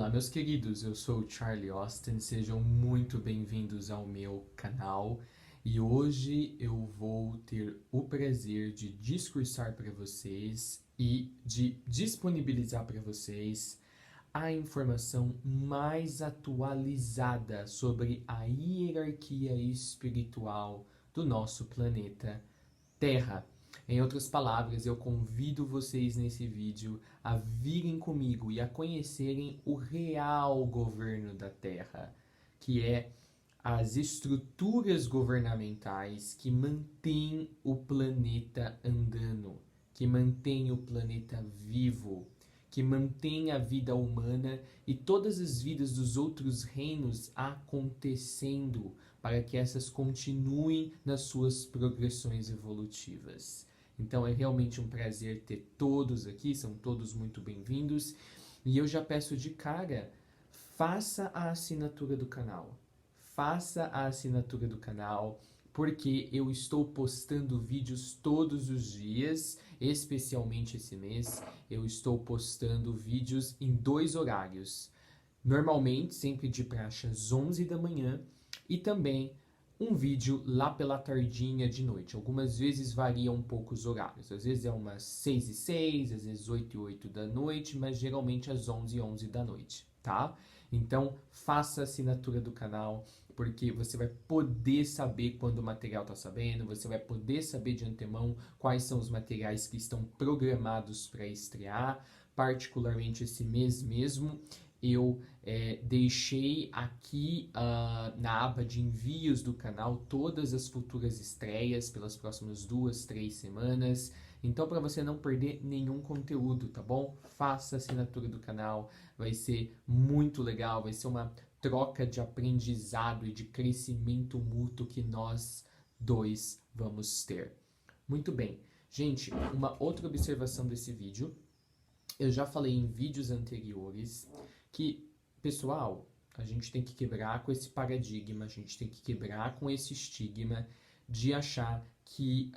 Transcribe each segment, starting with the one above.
Olá, meus queridos, eu sou o Charlie Austin, sejam muito bem-vindos ao meu canal e hoje eu vou ter o prazer de discursar para vocês e de disponibilizar para vocês a informação mais atualizada sobre a hierarquia espiritual do nosso planeta Terra. Em outras palavras, eu convido vocês nesse vídeo a virem comigo e a conhecerem o real governo da Terra, que é as estruturas governamentais que mantêm o planeta andando, que mantêm o planeta vivo, que mantêm a vida humana e todas as vidas dos outros reinos acontecendo para que essas continuem nas suas progressões evolutivas. Então é realmente um prazer ter todos aqui, são todos muito bem-vindos. E eu já peço de cara, faça a assinatura do canal. Faça a assinatura do canal, porque eu estou postando vídeos todos os dias, especialmente esse mês, eu estou postando vídeos em 2 horários. Normalmente, sempre de praxe às 11 da manhã e também um vídeo lá pela tardinha de noite. Algumas vezes varia um pouco os horários. Às vezes é umas 6 e 6, às vezes 8 e 8 da noite, mas geralmente às 11 e 11 da noite, tá? Então, faça a assinatura do canal, porque você vai poder saber quando o material está sabendo, você vai poder saber de antemão quais são os materiais que estão programados para estrear, particularmente esse mês mesmo. Eu deixei aqui na aba de envios do canal todas as futuras estreias pelas próximas 2, 3 semanas. Então, para você não perder nenhum conteúdo, tá bom? Faça a assinatura do canal, vai ser muito legal, vai ser uma troca de aprendizado e de crescimento mútuo que nós dois vamos ter. Muito bem. Gente, uma outra observação desse vídeo. Eu já falei em vídeos anteriores que, pessoal, a gente tem que quebrar com esse paradigma, a gente tem que quebrar com esse estigma de achar que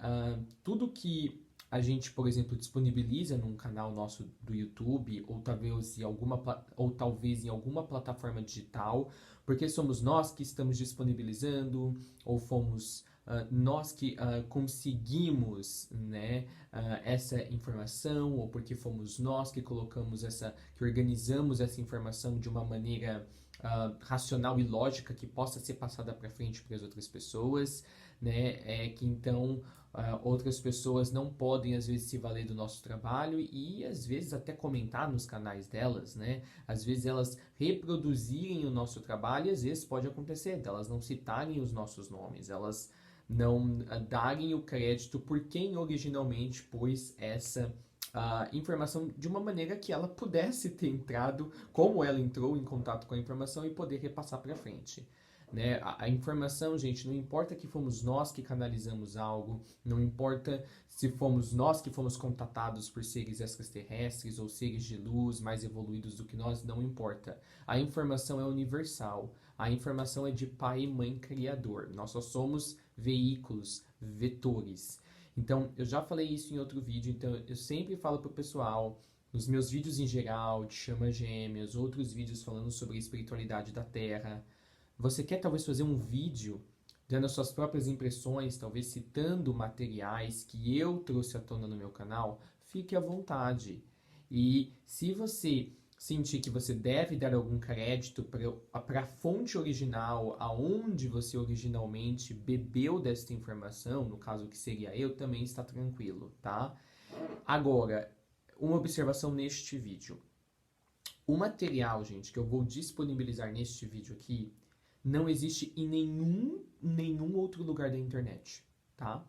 tudo que a gente, por exemplo, disponibiliza num canal nosso do YouTube ou talvez em alguma plataforma digital, porque somos nós que estamos disponibilizando ou fomos nós que conseguimos, né, essa informação, ou porque fomos nós que que organizamos essa informação de uma maneira racional e lógica que possa ser passada para frente para as outras pessoas, né, que então outras pessoas não podem às vezes se valer do nosso trabalho e às vezes até comentar nos canais delas, né, às vezes elas reproduzirem o nosso trabalho e às vezes pode acontecer delas não citarem os nossos nomes, elas não darem o crédito por quem originalmente pôs essa informação de uma maneira que ela pudesse ter entrado, como ela entrou em contato com a informação e poder repassar para frente. Né? A informação, gente, não importa que fomos nós que canalizamos algo, não importa se fomos nós que fomos contatados por seres extraterrestres ou seres de luz mais evoluídos do que nós, não importa. A informação é universal, a informação é de pai e mãe criador. Nós só somos veículos, vetores. Então, eu já falei isso em outro vídeo, então eu sempre falo pro pessoal, nos meus vídeos em geral, de chama gêmeas, outros vídeos falando sobre a espiritualidade da Terra. Você quer talvez fazer um vídeo dando as suas próprias impressões, talvez citando materiais que eu trouxe à tona no meu canal? Fique à vontade. E se você sentir que você deve dar algum crédito para a fonte original, aonde você originalmente bebeu desta informação, no caso que seria eu, também está tranquilo, tá? Agora, uma observação neste vídeo. O material, gente, que eu vou disponibilizar neste vídeo aqui, não existe em nenhum outro lugar da internet, tá?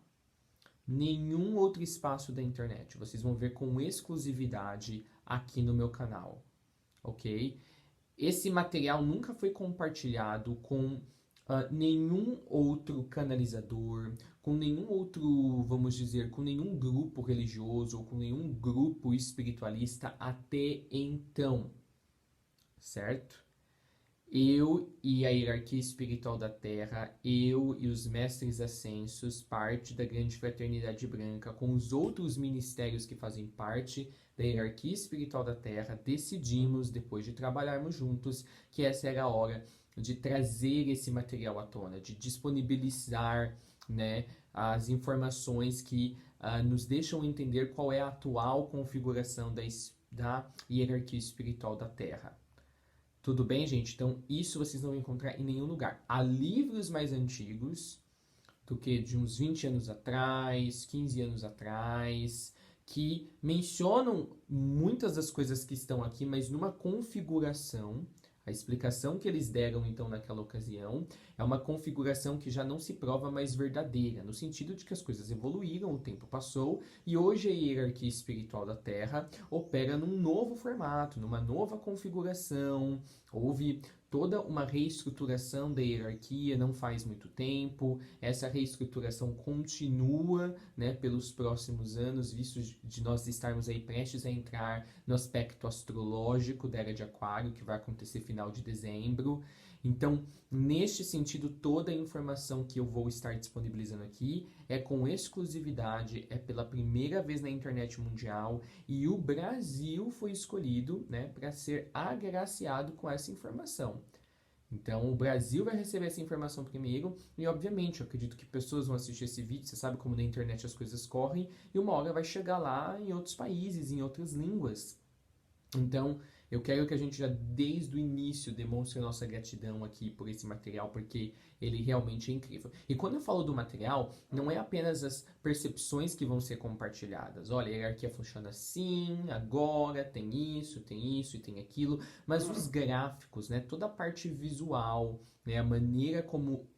Nenhum outro espaço da internet. Vocês vão ver com exclusividade aqui no meu canal, ok? Esse material nunca foi compartilhado com nenhum outro canalizador, com nenhum outro, vamos dizer, com nenhum grupo religioso ou com nenhum grupo espiritualista até então, certo? eu e a hierarquia espiritual da Terra, eu e os mestres ascensos, parte da grande fraternidade branca, com os outros ministérios que fazem parte da hierarquia espiritual da Terra, decidimos, depois de trabalharmos juntos, que essa era a hora de trazer esse material à tona, de disponibilizar, né, as informações que nos deixam entender qual é a atual configuração da hierarquia espiritual da Terra. Tudo bem, gente? Então, isso vocês não vão encontrar em nenhum lugar. Há livros mais antigos, do que de uns 20 anos atrás, 15 anos atrás, que mencionam muitas das coisas que estão aqui, mas numa configuração. A explicação que eles deram, então, naquela ocasião, é uma configuração que já não se prova mais verdadeira, no sentido de que as coisas evoluíram, o tempo passou, e hoje a hierarquia espiritual da Terra opera num novo formato, numa nova configuração. Houve toda uma reestruturação da hierarquia não faz muito tempo. Essa reestruturação continua, né, pelos próximos anos, visto de nós estarmos aí prestes a entrar no aspecto astrológico da Era de Aquário, que vai acontecer final de dezembro. Então, neste sentido, toda a informação que eu vou estar disponibilizando aqui é com exclusividade, é pela primeira vez na internet mundial, e o Brasil foi escolhido, né, para ser agraciado com essa informação. Então, o Brasil vai receber essa informação primeiro, e obviamente, eu acredito que pessoas vão assistir esse vídeo, você sabe como na internet as coisas correm, e uma hora vai chegar lá em outros países, em outras línguas. Então, eu quero que a gente já desde o início demonstre a nossa gratidão aqui por esse material, porque ele realmente é incrível. E quando eu falo do material, não é apenas as percepções que vão ser compartilhadas. Olha, a hierarquia funciona assim, agora tem isso e tem aquilo, mas os gráficos, né, toda a parte visual, né, a maneira como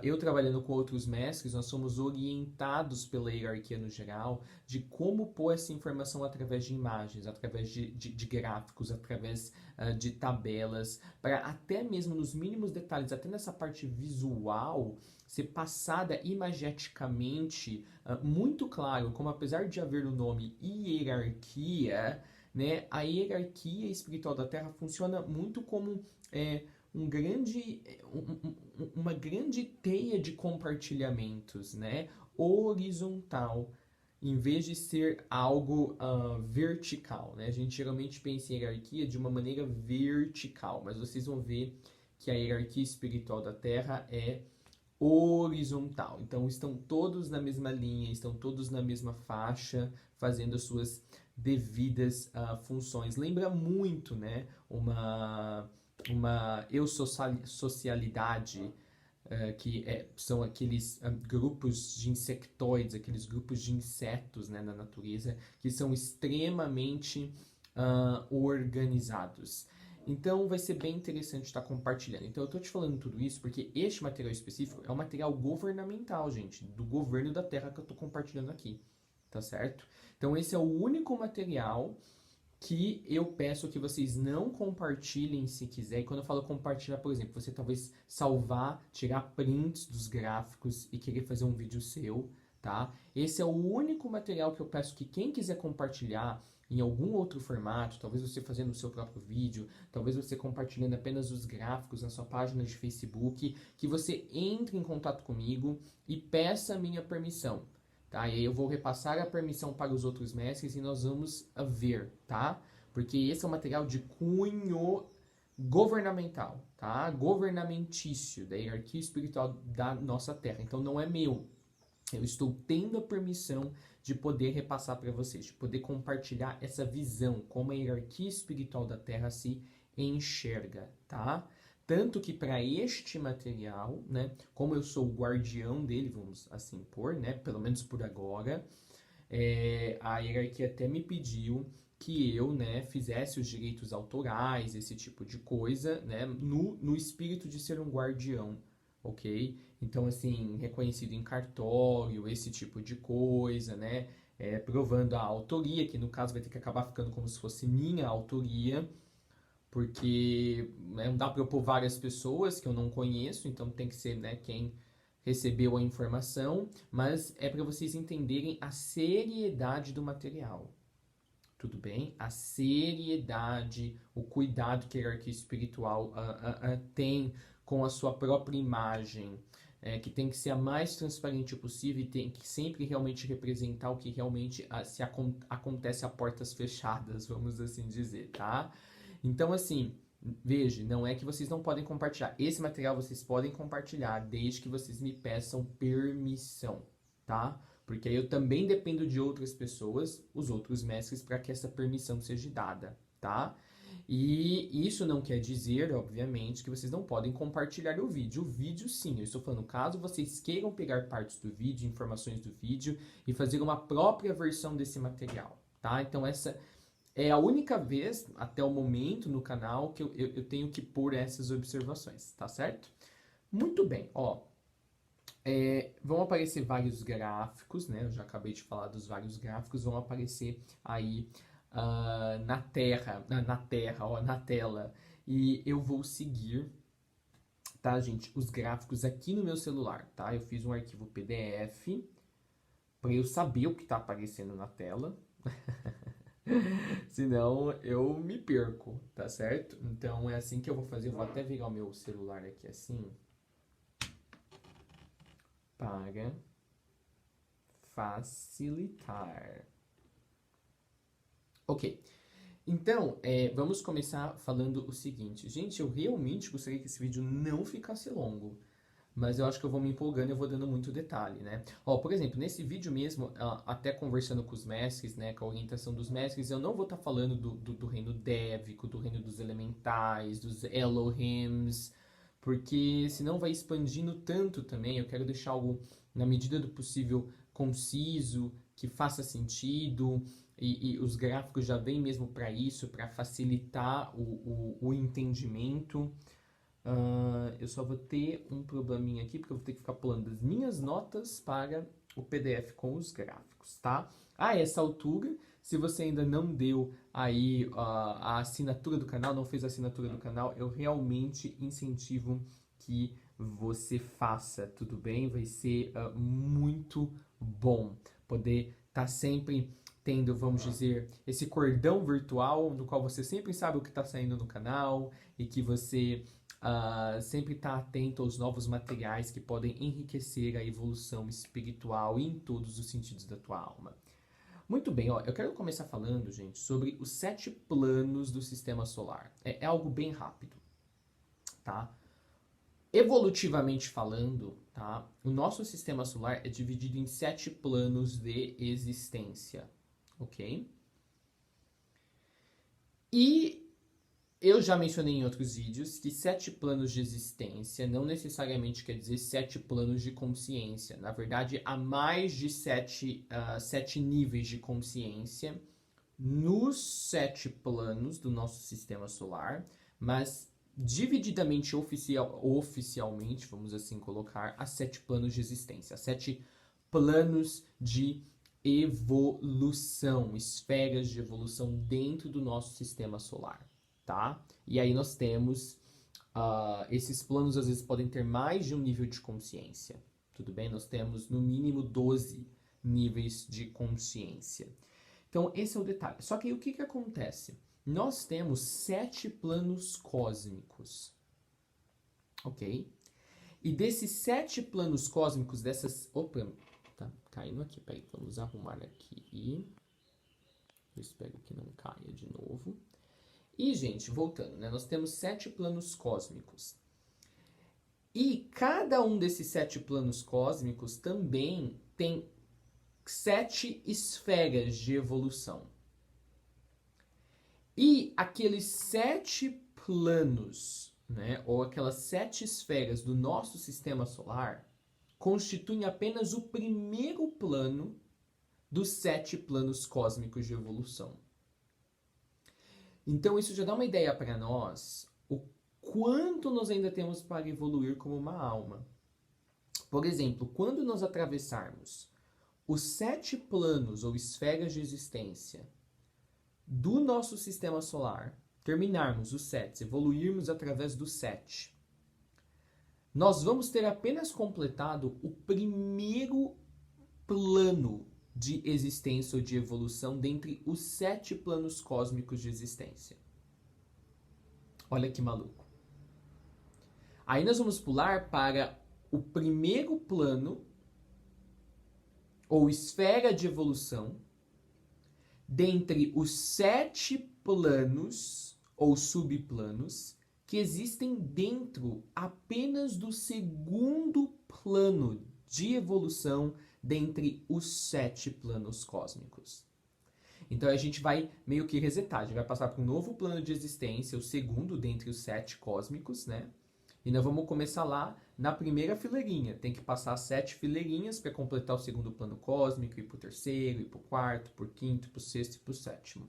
eu trabalhando com outros mestres, nós somos orientados pela hierarquia no geral de como pôr essa informação através de imagens, através de gráficos, através de tabelas, para até mesmo nos mínimos detalhes, até nessa parte visual, ser passada imageticamente muito claro, como apesar de haver o nome hierarquia, né, a hierarquia espiritual da Terra funciona muito como uma grande teia de compartilhamentos, né? Horizontal, em vez de ser algo vertical, né? A gente geralmente pensa em hierarquia de uma maneira vertical, mas vocês vão ver que a hierarquia espiritual da Terra é horizontal. Então estão todos na mesma linha, estão todos na mesma faixa, fazendo as suas devidas funções. Lembra muito, né? Uma socialidade, são aqueles grupos de insectoides, aqueles grupos de insetos, né, na natureza, que são extremamente organizados. Então vai ser bem interessante estar compartilhando. Então eu estou te falando tudo isso porque este material específico é um material governamental, gente, do governo da Terra que eu estou compartilhando aqui, tá certo? Então esse é o único material que eu peço que vocês não compartilhem se quiser. E quando eu falo compartilhar, por exemplo, você talvez salvar, tirar prints dos gráficos e querer fazer um vídeo seu, tá? Esse é o único material que eu peço que quem quiser compartilhar em algum outro formato, talvez você fazendo o seu próprio vídeo, talvez você compartilhando apenas os gráficos na sua página de Facebook, que você entre em contato comigo e peça a minha permissão. Tá? E aí eu vou repassar a permissão para os outros mestres e nós vamos ver, tá? Porque esse é um material de cunho governamental, tá? Governamentício, da hierarquia espiritual da nossa Terra. Então não é meu. Eu estou tendo a permissão de poder repassar para vocês, de poder compartilhar essa visão, como a hierarquia espiritual da Terra se enxerga, tá? Tanto que para este material, né, como eu sou o guardião dele, vamos assim pôr, né, pelo menos por agora, a hierarquia até me pediu que eu, né, fizesse os direitos autorais, esse tipo de coisa, né, no espírito de ser um guardião, ok? Então, assim, reconhecido em cartório, esse tipo de coisa, né, provando a autoria, que no caso vai ter que acabar ficando como se fosse minha autoria, porque não dá para eu pôr várias pessoas que eu não conheço, então tem que ser, né, quem recebeu a informação, mas é para vocês entenderem a seriedade do material, tudo bem? A seriedade, o cuidado que a hierarquia espiritual tem com a sua própria imagem, que tem que ser a mais transparente possível e tem que sempre realmente representar o que realmente acontece a portas fechadas, vamos assim dizer, tá? Então, assim, veja, não é que vocês não podem compartilhar. Esse material vocês podem compartilhar desde que vocês me peçam permissão, tá? Porque aí eu também dependo de outras pessoas, os outros mestres, para que essa permissão seja dada, tá? E isso não quer dizer, obviamente, que vocês não podem compartilhar o vídeo. O vídeo, sim, eu estou falando, caso vocês queiram pegar partes do vídeo, informações do vídeo e fazer uma própria versão desse material, tá? Então essa é a única vez, até o momento, no canal, que eu tenho que pôr essas observações, tá certo? Muito bem, ó. Vão aparecer vários gráficos, né? Eu já acabei de falar dos vários gráficos, vão aparecer aí na tela. E eu vou seguir, tá, gente, os gráficos aqui no meu celular, tá? Eu fiz um arquivo PDF para eu saber o que está aparecendo na tela. Senão eu me perco, tá certo? Então é assim que eu vou fazer. Eu vou até virar o meu celular aqui assim. Para facilitar. Ok. Então, vamos começar falando o seguinte. Gente, eu realmente gostaria que esse vídeo não ficasse longo. Mas eu acho que eu vou me empolgando e eu vou dando muito detalhe, né? Ó, por exemplo, nesse vídeo mesmo, até conversando com os mestres, né, com a orientação dos mestres, eu não vou estar falando do reino dévico, do reino dos elementais, dos Elohims, porque senão vai expandindo tanto também. Eu quero deixar algo, na medida do possível, conciso, que faça sentido, e os gráficos já vêm mesmo para isso, para facilitar o entendimento. Eu só vou ter um probleminha aqui, porque eu vou ter que ficar pulando das minhas notas para o PDF com os gráficos, tá? A essa altura, se você ainda não deu aí a assinatura do canal, não fez a assinatura do canal, eu realmente incentivo que você faça, tudo bem? Vai ser muito bom poder estar sempre tendo, vamos dizer, esse cordão virtual no qual você sempre sabe o que está saindo no canal e que você sempre estar atento aos novos materiais que podem enriquecer a evolução espiritual em todos os sentidos da tua alma. Muito bem, ó, eu quero começar falando, gente, sobre os 7 planos do sistema solar. É algo bem rápido, tá? Evolutivamente falando, tá? O nosso sistema solar é dividido em 7 planos de existência, ok? E eu já mencionei em outros vídeos que 7 planos de existência não necessariamente quer dizer 7 planos de consciência. Na verdade, há mais de 7 níveis de consciência nos 7 planos do nosso sistema solar, mas divididamente oficialmente, vamos assim colocar, há 7 planos de existência, 7 planos de evolução, esferas de evolução dentro do nosso sistema solar. Tá? E aí nós temos, esses planos às vezes podem ter mais de um nível de consciência, tudo bem? Nós temos no mínimo 12 níveis de consciência. Então esse é o detalhe. Só que aí o que acontece? Nós temos 7 planos cósmicos, ok? E desses 7 planos cósmicos, dessas... Opa, tá caindo aqui, peraí, vamos arrumar aqui. Eu espero que não caia de novo. E, gente, voltando, né? Nós temos 7 planos cósmicos. E cada um desses 7 planos cósmicos também tem 7 esferas de evolução. E aqueles 7 planos, né? Ou aquelas 7 esferas do nosso sistema solar constituem apenas o primeiro plano dos 7 planos cósmicos de evolução. Então isso já dá uma ideia para nós o quanto nós ainda temos para evoluir como uma alma. Por exemplo, quando nós atravessarmos os 7 planos ou esferas de existência do nosso sistema solar, terminarmos os 7, evoluirmos através dos 7, nós vamos ter apenas completado o primeiro plano de existência ou de evolução dentre os 7 planos cósmicos de existência. Olha que maluco. Aí nós vamos pular para o primeiro plano, ou esfera de evolução, dentre os 7 planos ou subplanos que existem dentro apenas do segundo plano de evolução dentre os 7 planos cósmicos. Então a gente vai meio que resetar, a gente vai passar para um novo plano de existência, o segundo dentre os 7 cósmicos, né? E nós vamos começar lá na primeira fileirinha. Tem que passar 7 fileirinhas para completar o segundo plano cósmico, ir para o terceiro, ir para o quarto, para o quinto, para o sexto e para o sétimo.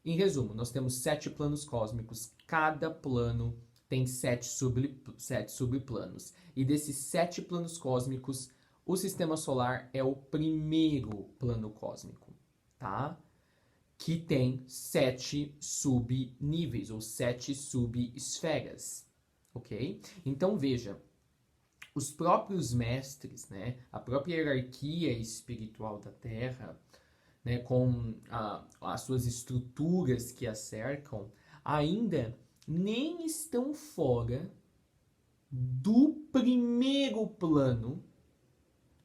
Em resumo, nós temos 7 planos cósmicos. Cada plano tem 7 subplanos. E desses 7 planos cósmicos, o Sistema Solar é o primeiro plano cósmico, tá? Que tem 7 subníveis, ou 7 subesferas. Ok? Então veja, os próprios mestres, né, a própria hierarquia espiritual da Terra, né, com as suas estruturas que a cercam, ainda nem estão fora do primeiro plano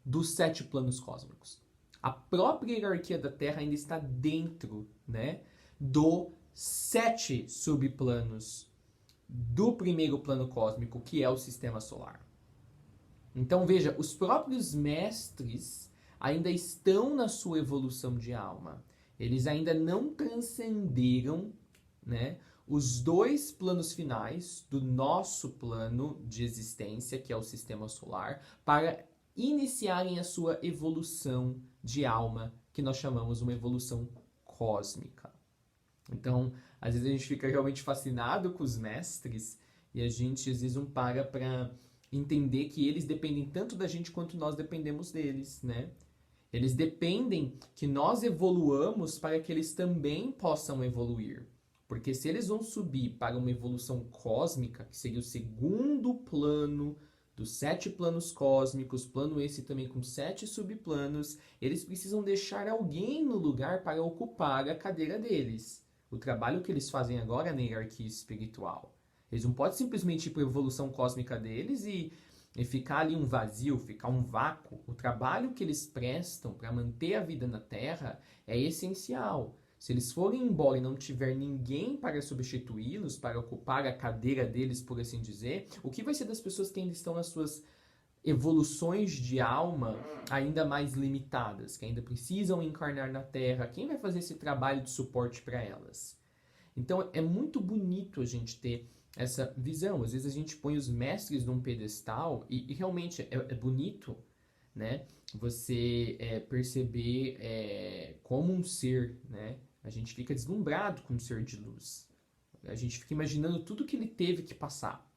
dos 7 planos cósmicos. A própria hierarquia da Terra ainda está dentro, né, do 7 subplanos do primeiro plano cósmico, que é o Sistema Solar. Então veja, os próprios mestres ainda estão na sua evolução de alma. Eles ainda não transcenderam, né, os 2 planos finais do nosso plano de existência, que é o Sistema Solar, para iniciarem a sua evolução de alma, que nós chamamos uma evolução cósmica. Então, às vezes a gente fica realmente fascinado com os mestres e a gente às vezes não para entender que eles dependem tanto da gente quanto nós dependemos deles, né? Eles dependem que nós evoluamos para que eles também possam evoluir. Porque se eles vão subir para uma evolução cósmica, que seria o segundo plano dos 7 planos cósmicos, plano esse também com 7 subplanos, eles precisam deixar alguém no lugar para ocupar a cadeira deles. O trabalho que eles fazem agora na hierarquia espiritual. Eles não podem simplesmente ir para a evolução cósmica deles e ficar ali um vazio, ficar um vácuo. O trabalho que eles prestam para manter a vida na Terra é essencial. Se eles forem embora e não tiver ninguém para substituí-los, para ocupar a cadeira deles, por assim dizer, o que vai ser das pessoas que ainda estão nas suas evoluções de alma ainda mais limitadas, que ainda precisam encarnar na Terra? Quem vai fazer esse trabalho de suporte para elas? Então é muito bonito a gente ter essa visão. Às vezes a gente põe os mestres num pedestal e realmente é bonito, né? Você perceber como um ser, né? A gente fica deslumbrado com um ser de luz. A gente fica imaginando tudo que ele teve que passar.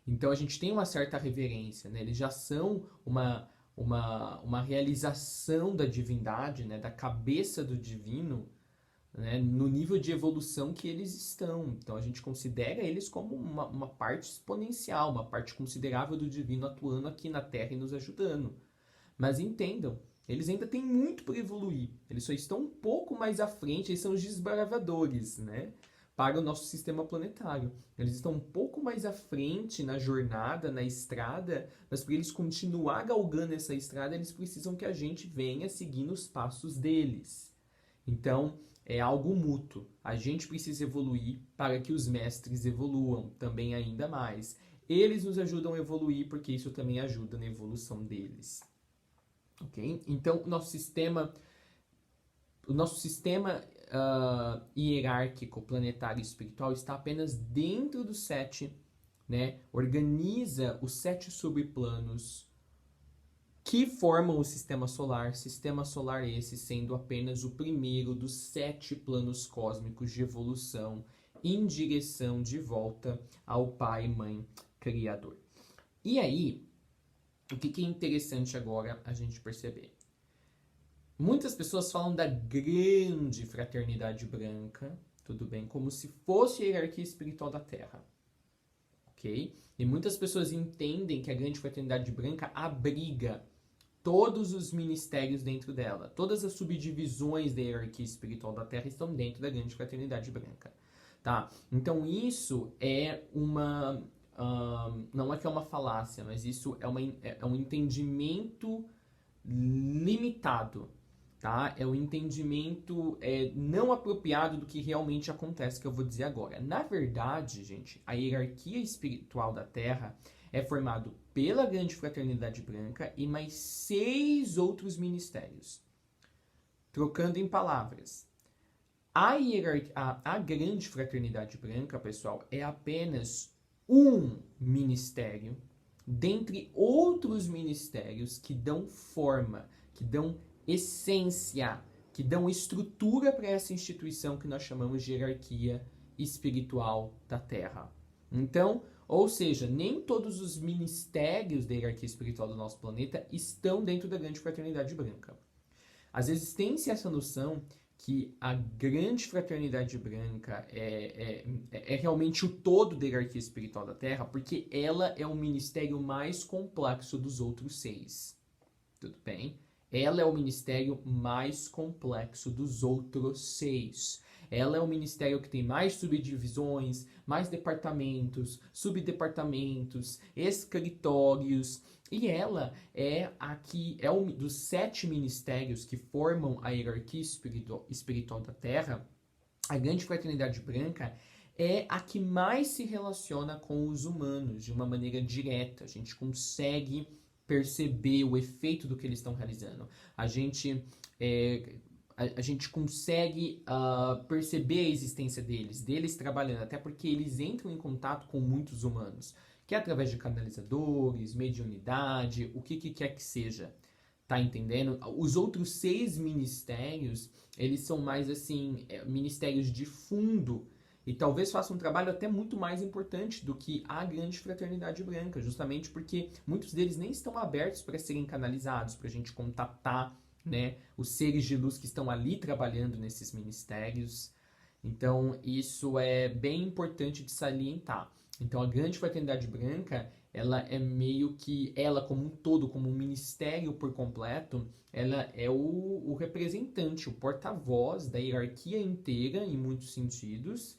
Então a gente tem uma certa reverência, né? Eles já são uma realização da divindade, né? Da cabeça do divino, né? No nível de evolução que eles estão. Então a gente considera eles como uma parte exponencial, uma parte considerável do divino atuando aqui na Terra e nos ajudando. Mas entendam, eles ainda têm muito para evoluir. Eles só estão um pouco mais à frente, eles são os desbravadores, né? Para o nosso sistema planetário. Eles estão um pouco mais à frente na jornada, na estrada, mas para eles continuar galgando essa estrada, eles precisam que a gente venha seguindo os passos deles. Então, é algo mútuo. A gente precisa evoluir para que os mestres evoluam também ainda mais. Eles nos ajudam a evoluir porque isso também ajuda na evolução deles. Ok? Então, o nosso sistema hierárquico, planetário e espiritual está apenas dentro dos 7, né? Organiza os 7 subplanos que formam o sistema solar esse sendo apenas o primeiro dos 7 planos cósmicos de evolução em direção de volta ao Pai, Mãe, Criador. E aí, o que é interessante agora a gente perceber? Muitas pessoas falam da grande fraternidade branca, tudo bem, como se fosse a hierarquia espiritual da Terra, ok? E muitas pessoas entendem que a grande fraternidade branca abriga todos os ministérios dentro dela, todas as subdivisões da hierarquia espiritual da Terra estão dentro da grande fraternidade branca, tá? Então isso é uma, não é que é uma falácia, mas isso é um entendimento limitado, tá? É um entendimento não apropriado do que realmente acontece, que eu vou dizer agora. Na verdade, gente, a hierarquia espiritual da Terra é formado pela Grande Fraternidade Branca e mais 6 outros ministérios. Trocando em palavras, a Grande Fraternidade Branca, pessoal, é apenas um ministério dentre outros ministérios que dão forma, que dão essência, que dão estrutura para essa instituição que nós chamamos de hierarquia espiritual da Terra. Então, ou seja, nem todos os ministérios da hierarquia espiritual do nosso planeta estão dentro da Grande Fraternidade Branca. Às vezes tem-se essa noção que a Grande Fraternidade Branca é realmente o todo da hierarquia espiritual da Terra, porque ela é o ministério mais complexo dos outros 6. Tudo bem? Ela é o ministério mais complexo dos outros 6. Ela é o ministério que tem mais subdivisões, mais departamentos, subdepartamentos, escritórios. E ela é a que é um dos 7 ministérios que formam a hierarquia espiritual da Terra. A Grande Fraternidade Branca é a que mais se relaciona com os humanos de uma maneira direta. A gente consegue perceber o efeito do que eles estão realizando. A gente consegue perceber a existência deles trabalhando, até porque eles entram em contato com muitos humanos, que é através de canalizadores, mediunidade, o que quer que seja. Tá entendendo? Os outros 6 ministérios, eles são mais assim, ministérios de fundo, e talvez façam um trabalho até muito mais importante do que a Grande Fraternidade Branca, justamente porque muitos deles nem estão abertos para serem canalizados, para a gente contatar, né, os seres de luz que estão ali trabalhando nesses ministérios. Então, isso é bem importante de salientar. Então, a Grande Fraternidade Branca, ela é meio que, ela como um todo, como um ministério por completo, ela é o representante, o porta-voz da hierarquia inteira, em muitos sentidos,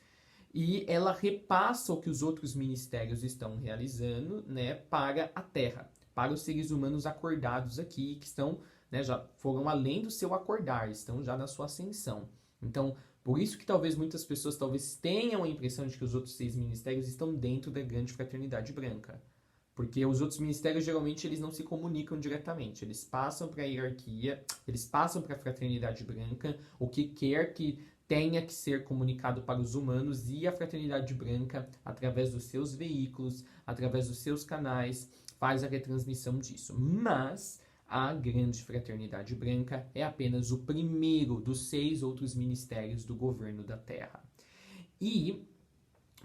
e ela repassa o que os outros ministérios estão realizando, né, para a Terra, para os seres humanos acordados aqui, que estão, né, já foram além do seu acordar, estão já na sua ascensão. Então, por isso que talvez muitas pessoas talvez tenham a impressão de que os outros 6 ministérios estão dentro da Grande Fraternidade Branca. Porque os outros ministérios, geralmente, eles não se comunicam diretamente. Eles passam para a hierarquia, eles passam para a Fraternidade Branca, o que quer que tenha que ser comunicado para os humanos, e a Fraternidade Branca, através dos seus veículos, através dos seus canais, faz a retransmissão disso. Mas a Grande Fraternidade Branca é apenas o primeiro dos 6 outros ministérios do governo da Terra. E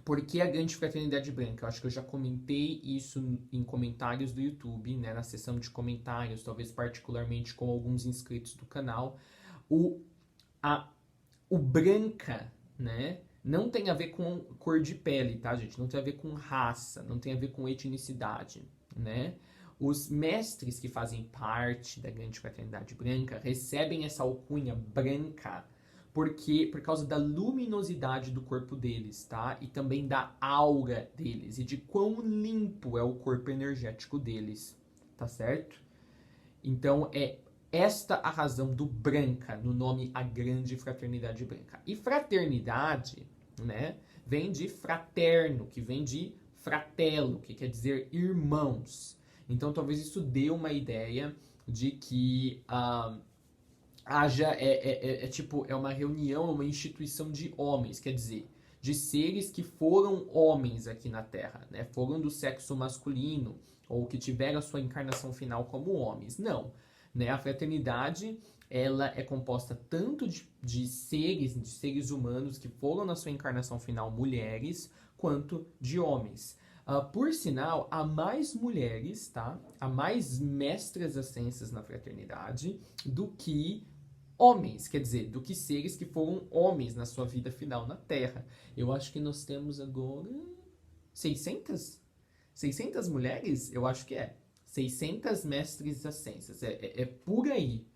por que a Grande Fraternidade Branca? Eu acho que eu já comentei isso em comentários do YouTube, né, na seção de comentários, talvez particularmente com alguns inscritos do canal. O branca, né, não tem a ver com cor de pele, tá, gente? Não tem a ver com raça, não tem a ver com etnicidade, né? Os mestres que fazem parte da Grande Fraternidade Branca recebem essa alcunha branca por causa da luminosidade do corpo deles, tá? E também da aura deles e de quão limpo é o corpo energético deles, tá certo? Então, é esta a razão do branca no nome A Grande Fraternidade Branca. E fraternidade, né, vem de fraterno, que vem de fratello, que quer dizer irmãos. Então, talvez isso dê uma ideia de que é uma reunião, uma instituição de homens, quer dizer, de seres que foram homens aqui na Terra, né? Foram do sexo masculino, ou que tiveram a sua encarnação final como homens. Não, né? A fraternidade, ela é composta tanto de seres humanos que foram na sua encarnação final mulheres, quanto de homens. Por sinal, há mais mulheres, tá? Há mais mestras ascensas na fraternidade do que homens, quer dizer, do que seres que foram homens na sua vida final na Terra. Eu acho que nós temos agora 600? 600 mulheres? Eu acho que é. 600 mestres ascensas. É por aí,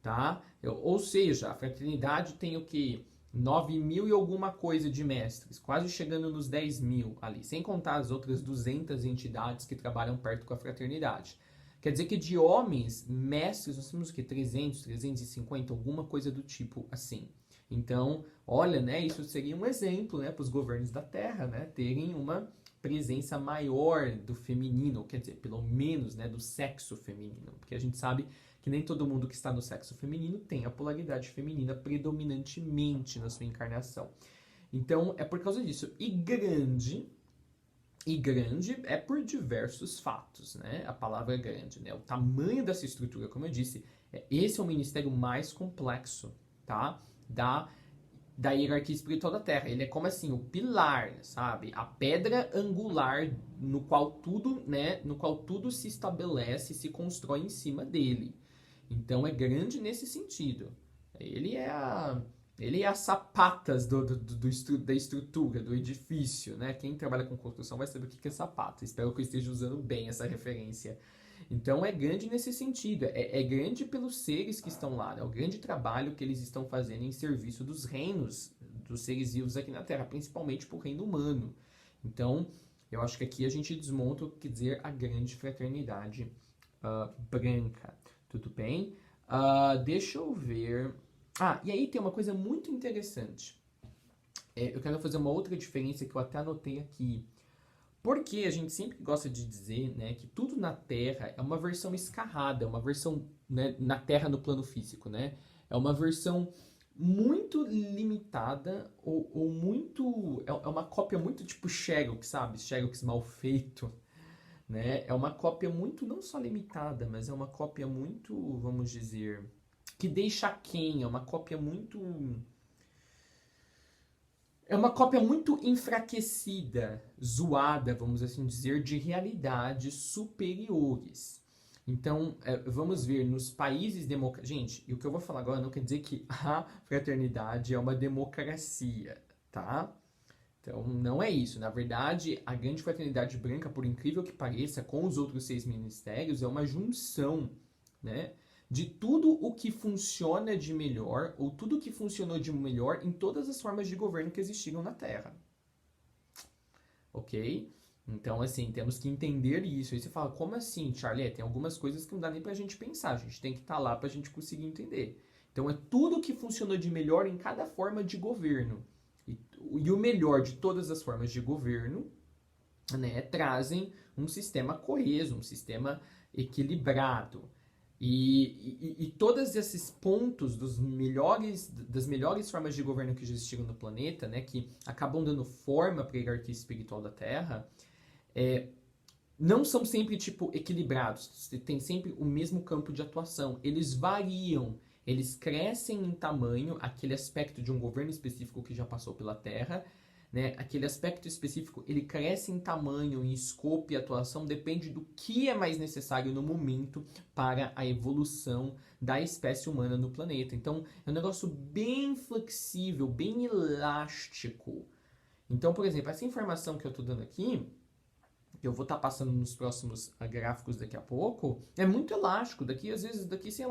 tá? Ou seja, a fraternidade tem o quê? 9.000 e alguma coisa de mestres, quase chegando nos 10.000 ali, sem contar as outras 200 entidades que trabalham perto com a fraternidade. Quer dizer que de homens, mestres, nós temos o quê? 300, 350, alguma coisa do tipo assim. Então, olha, né, isso seria um exemplo, né, para os governos da Terra, né, terem uma presença maior do feminino, quer dizer, pelo menos, né, do sexo feminino, porque a gente sabe que nem todo mundo que está no sexo feminino tem a polaridade feminina predominantemente na sua encarnação. Então, é por causa disso. E grande é por diversos fatos, né? A palavra é grande, né? O tamanho dessa estrutura, como eu disse, esse é o ministério mais complexo, tá? Da hierarquia espiritual da Terra. Ele é como assim, o pilar, sabe? A pedra angular no qual tudo, né? No qual tudo se estabelece e se constrói em cima dele. Então é grande nesse sentido. Ele é as sapatas da estrutura, do edifício, né? Quem trabalha com construção vai saber o que é sapata. Espero que eu esteja usando bem essa referência. Então é grande nesse sentido. É grande pelos seres que estão lá, né? O grande trabalho que eles estão fazendo em serviço dos reinos, dos seres vivos aqui na Terra, principalmente para o reino humano. Então, eu acho que aqui a gente desmonta o que quer dizer a grande fraternidade branca. Tudo bem? Deixa eu ver. E aí tem uma coisa muito interessante. Eu quero fazer uma outra diferença que eu até anotei aqui. Porque a gente sempre gosta de dizer, né, que tudo na Terra é uma versão escarrada, é uma versão, né, na Terra no plano físico, né? É uma versão muito limitada ou muito... É uma cópia muito tipo Xerox, sabe? Xerox mal feito, né? É uma cópia muito, não só limitada, mas é uma cópia muito, vamos dizer, que deixa quem? É uma cópia muito... É uma cópia muito enfraquecida, zoada, vamos assim dizer, de realidades superiores. Então, vamos ver, nos países democráticos... Gente, e o que eu vou falar agora não quer dizer que a fraternidade é uma democracia, tá? Então, não é isso. Na verdade, a grande fraternidade branca, por incrível que pareça, com os outros 6 ministérios, é uma junção, né, de tudo o que funciona de melhor, ou tudo o que funcionou de melhor em todas as formas de governo que existiram na Terra. Ok? Então, assim, temos que entender isso. Aí você fala, como assim, Charlie? Tem algumas coisas que não dá nem pra gente pensar. A gente tem que estar lá pra gente conseguir entender. Então, é tudo o que funcionou de melhor em cada forma de governo. E o melhor de todas as formas de governo, né, trazem um sistema coeso, um sistema equilibrado. E todos esses pontos das melhores formas de governo que já existiram no planeta, né, que acabam dando forma para a hierarquia espiritual da Terra, não são sempre tipo equilibrados, tem sempre o mesmo campo de atuação. Eles variam, eles crescem em tamanho, aquele aspecto de um governo específico que já passou pela Terra, né? Aquele aspecto específico, ele cresce em tamanho, em escopo e atuação, depende do que é mais necessário no momento para a evolução da espécie humana no planeta. Então, é um negócio bem flexível, bem elástico. Então, por exemplo, essa informação que eu estou dando aqui, que eu vou estar passando nos próximos gráficos daqui a pouco, é muito elástico. Daqui, sei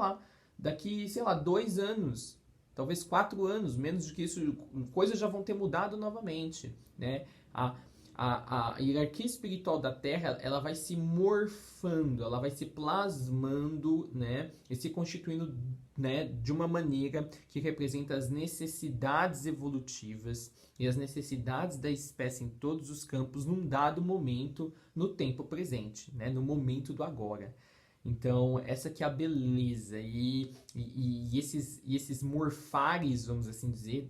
lá, 2 anos, talvez 4 anos, menos do que isso, coisas já vão ter mudado novamente, né? A hierarquia espiritual da Terra, ela vai se morfando, ela vai se plasmando, né? E se constituindo, né, de uma maneira que representa as necessidades evolutivas e as necessidades da espécie em todos os campos num dado momento, no tempo presente, né? No momento do agora. Então, essa que é a beleza. E esses morfares, vamos assim dizer,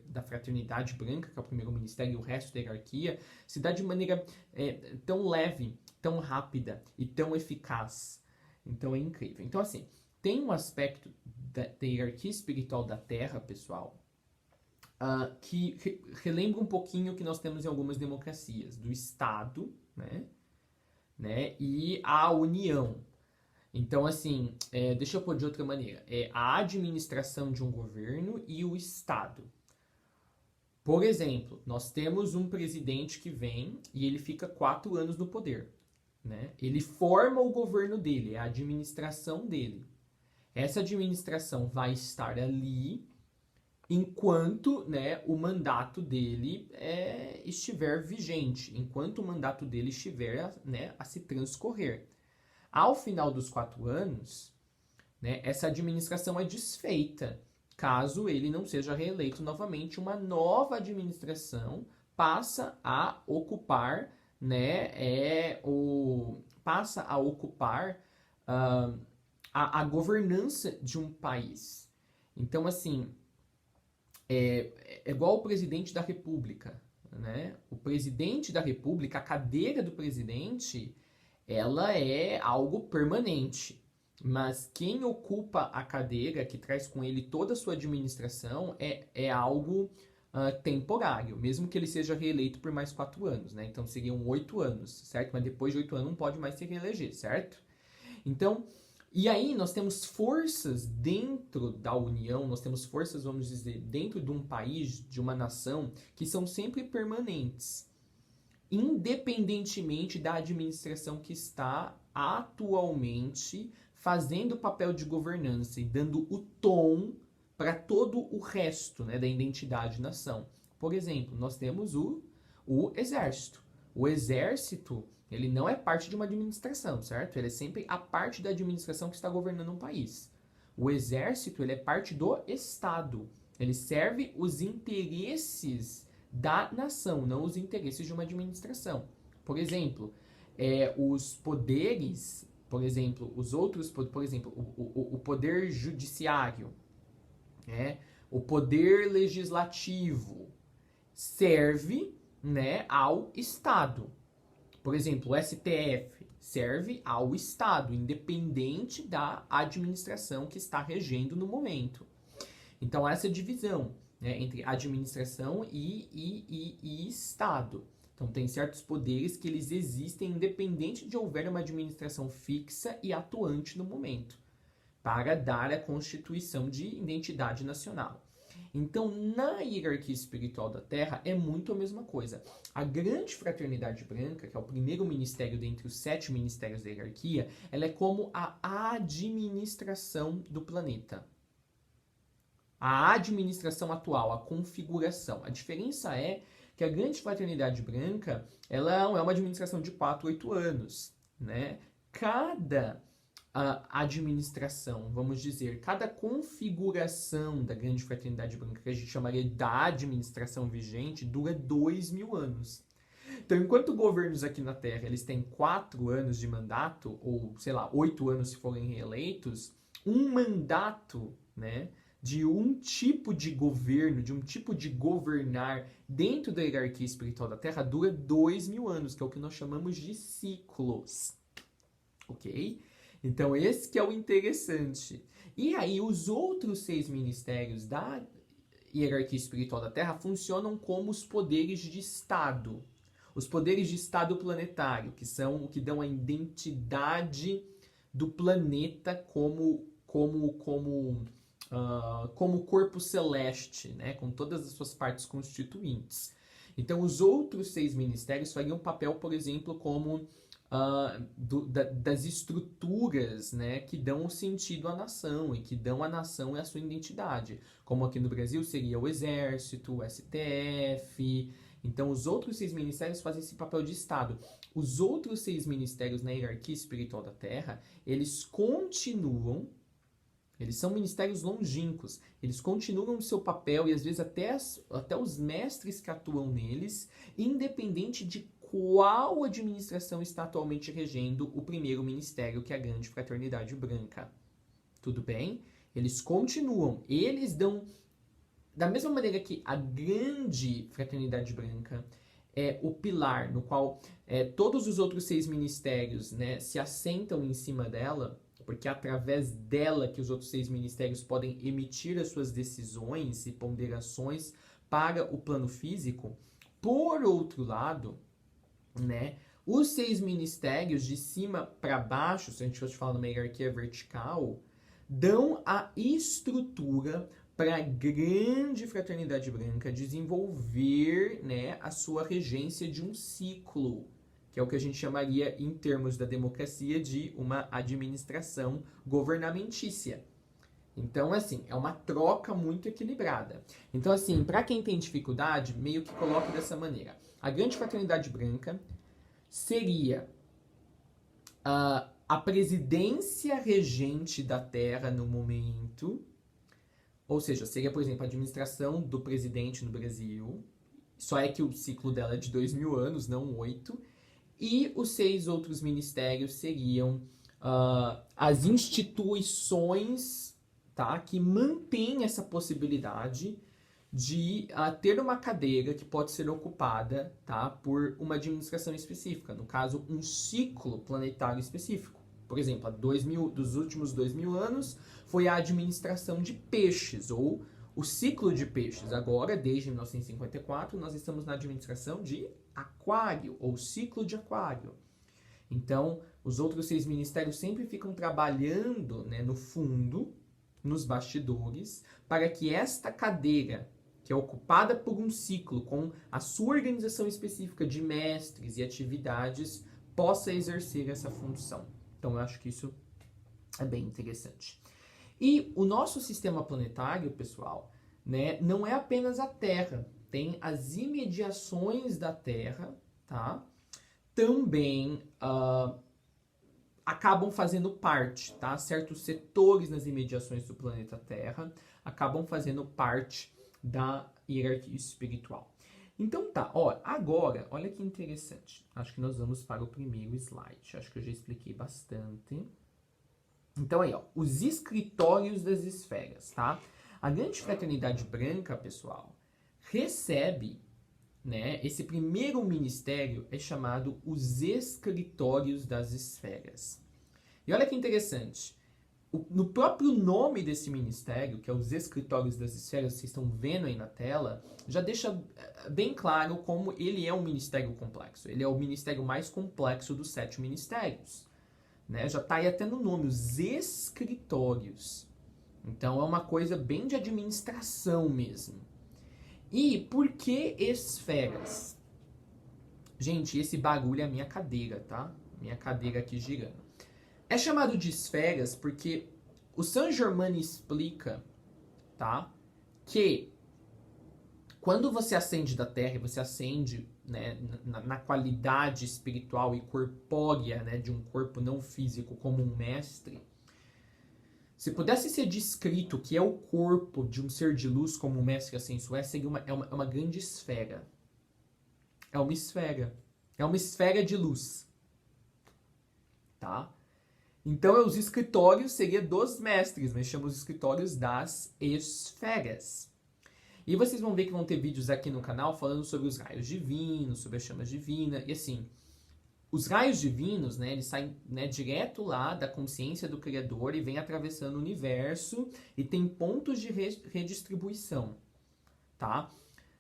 da fraternidade branca, que é o primeiro ministério, e o resto da hierarquia, se dá de maneira tão leve, tão rápida e tão eficaz. Então, é incrível. Então, assim, tem um aspecto da hierarquia espiritual da Terra, pessoal, que relembra um pouquinho o que nós temos em algumas democracias, do Estado, né, e a União. Então, assim, deixa eu pôr de outra maneira. É a administração de um governo e o Estado. Por exemplo, nós temos um presidente que vem e ele fica 4 anos no poder. né? Ele forma o governo dele, é a administração dele. Essa administração vai estar ali enquanto, né, o mandato dele estiver vigente, enquanto o mandato dele estiver, né, a se transcorrer. Ao final dos 4 anos, né, essa administração é desfeita. Caso ele não seja reeleito novamente, uma nova administração passa a ocupar, né, passa a ocupar a governança de um país. Então, assim, é igual o presidente da República, né? O presidente da República, a cadeira do presidente, ela é algo permanente. Mas quem ocupa a cadeira, que traz com ele toda a sua administração, é algo temporário, mesmo que ele seja reeleito por mais 4 anos, né? Então seriam 8 anos, certo? Mas depois de 8 anos não pode mais se reeleger, certo? Então, e aí nós temos forças dentro da União, nós temos forças, vamos dizer, dentro de um país, de uma nação, que são sempre permanentes, independentemente da administração que está atualmente fazendo o papel de governança e dando o tom para todo o resto, né, da identidade nação. Por exemplo, nós temos o exército. O exército, ele não é parte de uma administração, certo? Ele é sempre a parte da administração que está governando um país. O exército, ele é parte do Estado. Ele serve os interesses da nação, não os interesses de uma administração. Por exemplo, os poderes, por exemplo, os outros, por exemplo, o poder judiciário, né, o poder legislativo serve, né, ao Estado. Por exemplo, o STF serve ao Estado, independente da administração que está regendo no momento. Então, essa divisão, né, entre administração e Estado. Então, tem certos poderes que eles existem independente de houver uma administração fixa e atuante no momento, para dar a constituição de identidade nacional. Então, na hierarquia espiritual da Terra, é muito a mesma coisa. A Grande Fraternidade Branca, que é o primeiro ministério dentre os 7 ministérios da hierarquia, ela é como a administração do planeta. A administração atual, a configuração. A diferença é que a Grande Fraternidade Branca, ela é uma administração de 4 a 8 anos, né? Cada administração, vamos dizer, cada configuração da Grande Fraternidade Branca, que a gente chamaria da administração vigente, dura 2.000 anos. Então, enquanto governos aqui na Terra, eles têm 4 anos de mandato, ou, sei lá, 8 anos se forem reeleitos, um mandato, né, de um tipo de governo, de um tipo de governar dentro da hierarquia espiritual da Terra dura 2.000 anos, que é o que nós chamamos de ciclos. Ok? Então, esse que é o interessante. E aí, os outros 6 ministérios da hierarquia espiritual da Terra funcionam como os poderes de Estado. Os poderes de Estado planetário, que são o que dão a identidade do planeta como corpo celeste, né, com todas as suas partes constituintes. Então, os outros 6 ministérios fariam papel, por exemplo, como das estruturas, né, que dão sentido à nação e que dão à nação a sua identidade. Como aqui no Brasil seria o Exército, o STF. Então, os outros 6 ministérios fazem esse papel de Estado. Os outros 6 ministérios na hierarquia espiritual da Terra, eles são ministérios longínquos, eles continuam o seu papel e às vezes até os mestres que atuam neles, independente de qual administração está atualmente regendo o primeiro ministério, que é a Grande Fraternidade Branca. Tudo bem? Eles continuam, eles dão, da mesma maneira que a Grande Fraternidade Branca é o pilar no qual todos os outros 6 ministérios, né, se assentam em cima dela, porque é através dela que os outros 6 ministérios podem emitir as suas decisões e ponderações para o plano físico. Por outro lado, né, os 6 ministérios de cima para baixo, se a gente fosse falar numa hierarquia vertical, dão a estrutura para a Grande Fraternidade Branca desenvolver, né, a sua regência de um ciclo, que é o que a gente chamaria, em termos da democracia, de uma administração governamentícia. Então, assim, é uma troca muito equilibrada. Então, assim, para quem tem dificuldade, meio que coloca dessa maneira. A grande fraternidade branca seria a presidência regente da Terra no momento, ou seja, seria, por exemplo, a administração do presidente no Brasil, só é que o ciclo dela é de 2000 anos, não 8, e os 6 outros ministérios seriam as instituições, tá, que mantêm essa possibilidade de ter uma cadeira que pode ser ocupada, tá, por uma administração específica, no caso, um ciclo planetário específico. Por exemplo, dos últimos 2000 anos foi a administração de peixes, ou o ciclo de peixes. Agora, desde 1954, nós estamos na administração de aquário, ou ciclo de aquário. Então, os outros 6 ministérios sempre ficam trabalhando, né, no fundo, nos bastidores, para que esta cadeira, que é ocupada por um ciclo com a sua organização específica de mestres e atividades, possa exercer essa função. Então, eu acho que isso é bem interessante. E o nosso sistema planetário, pessoal, né, não é apenas a Terra. Tem as imediações da Terra, tá? Também acabam fazendo parte, tá? Certos setores nas imediações do planeta Terra acabam fazendo parte da hierarquia espiritual. Então tá, ó, agora, olha que interessante. Acho que nós vamos para o primeiro slide. Acho que eu já expliquei bastante. Então aí, ó, os escritórios das esferas, tá? A grande fraternidade branca, pessoal, recebe, né, esse primeiro ministério é chamado os escritórios das esferas. E olha que interessante. No próprio nome desse ministério, que é os escritórios das esferas, vocês estão vendo aí na tela, já deixa bem claro como ele é um ministério complexo. Ele é o ministério mais complexo dos 7 ministérios. Né? Já está aí até no nome, os escritórios. Então é uma coisa bem de administração mesmo. E por que esferas? Gente, esse bagulho é a minha cadeira, tá? Minha cadeira aqui girando. É chamado de esferas porque o Saint Germain explica, tá, que quando você ascende da Terra, você ascende, né, na qualidade espiritual e corpórea, né, de um corpo não físico como um mestre. Se pudesse ser descrito que é o corpo de um ser de luz como um mestre ascenso seria uma grande esfera. É uma esfera. É uma esfera de luz. Tá? Então, os escritórios seriam dos mestres, mas chamamos os escritórios das esferas. E vocês vão ver que vão ter vídeos aqui no canal falando sobre os raios divinos, sobre as chamas divinas, e assim, os raios divinos, né, eles saem, né, direto lá da consciência do Criador e vêm atravessando o universo e tem pontos de redistribuição, tá?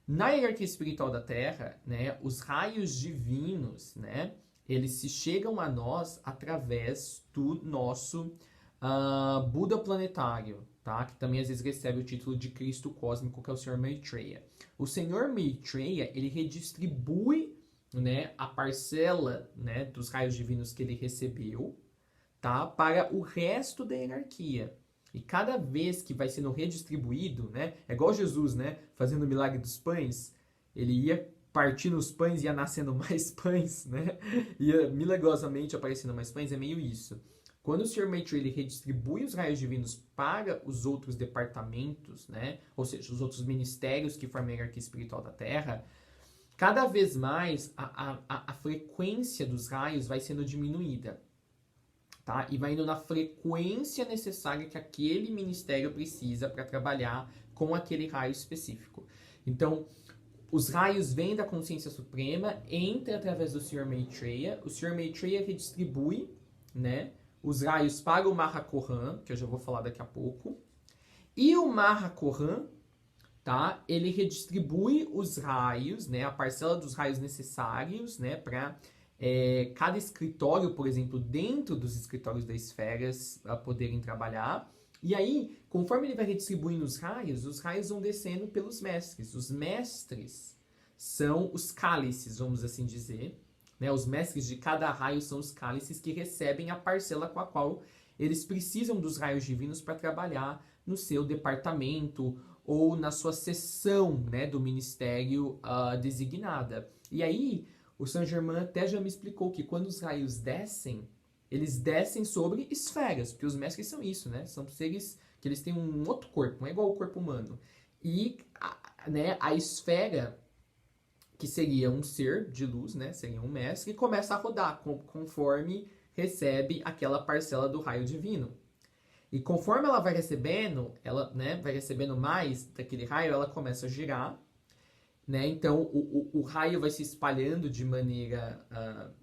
Na hierarquia espiritual da Terra, né, os raios divinos, né, eles se chegam a nós através do nosso Buda planetário, tá? Que também às vezes recebe o título de Cristo cósmico, que é o Senhor Maitreya. O Senhor Maitreya, ele redistribui, né, a parcela, né, dos raios divinos que ele recebeu, tá, para o resto da hierarquia. E cada vez que vai sendo redistribuído, né, é igual Jesus, né, fazendo o milagre dos pães, ele ia partindo os pães e ia nascendo mais pães, né, ia milagrosamente aparecendo mais pães, é meio isso. Quando o Sr. Maitreya ele redistribui os raios divinos para os outros departamentos, né, ou seja, os outros ministérios que formam a hierarquia espiritual da Terra, cada vez mais a frequência dos raios vai sendo diminuída, tá? E vai indo na frequência necessária que aquele ministério precisa para trabalhar com aquele raio específico. Então, os raios vêm da consciência suprema, entra através do Sr. Maitreya, o Sr. Maitreya redistribui, né, os raios para o Mahachohan, que eu já vou falar daqui a pouco, e o Mahachohan, tá, ele redistribui os raios, né, a parcela dos raios necessários, né, para cada escritório, por exemplo, dentro dos escritórios das esferas, poderem trabalhar. E aí, conforme ele vai redistribuindo os raios vão descendo pelos mestres. Os mestres são os cálices, vamos assim dizer, né? Os mestres de cada raio são os cálices que recebem a parcela com a qual eles precisam dos raios divinos para trabalhar no seu departamento ou na sua seção, né, do ministério designada. E aí, o Saint-Germain até já me explicou que quando os raios descem, eles descem sobre esferas, porque os mestres são isso, né? São seres que eles têm um outro corpo, não é igual ao corpo humano. E né, a esfera, que seria um ser de luz, né, seria um mestre, começa a rodar conforme recebe aquela parcela do raio divino. E conforme ela vai recebendo, ela, né, vai recebendo mais daquele raio, ela começa a girar, né? Então o raio vai se espalhando de maneira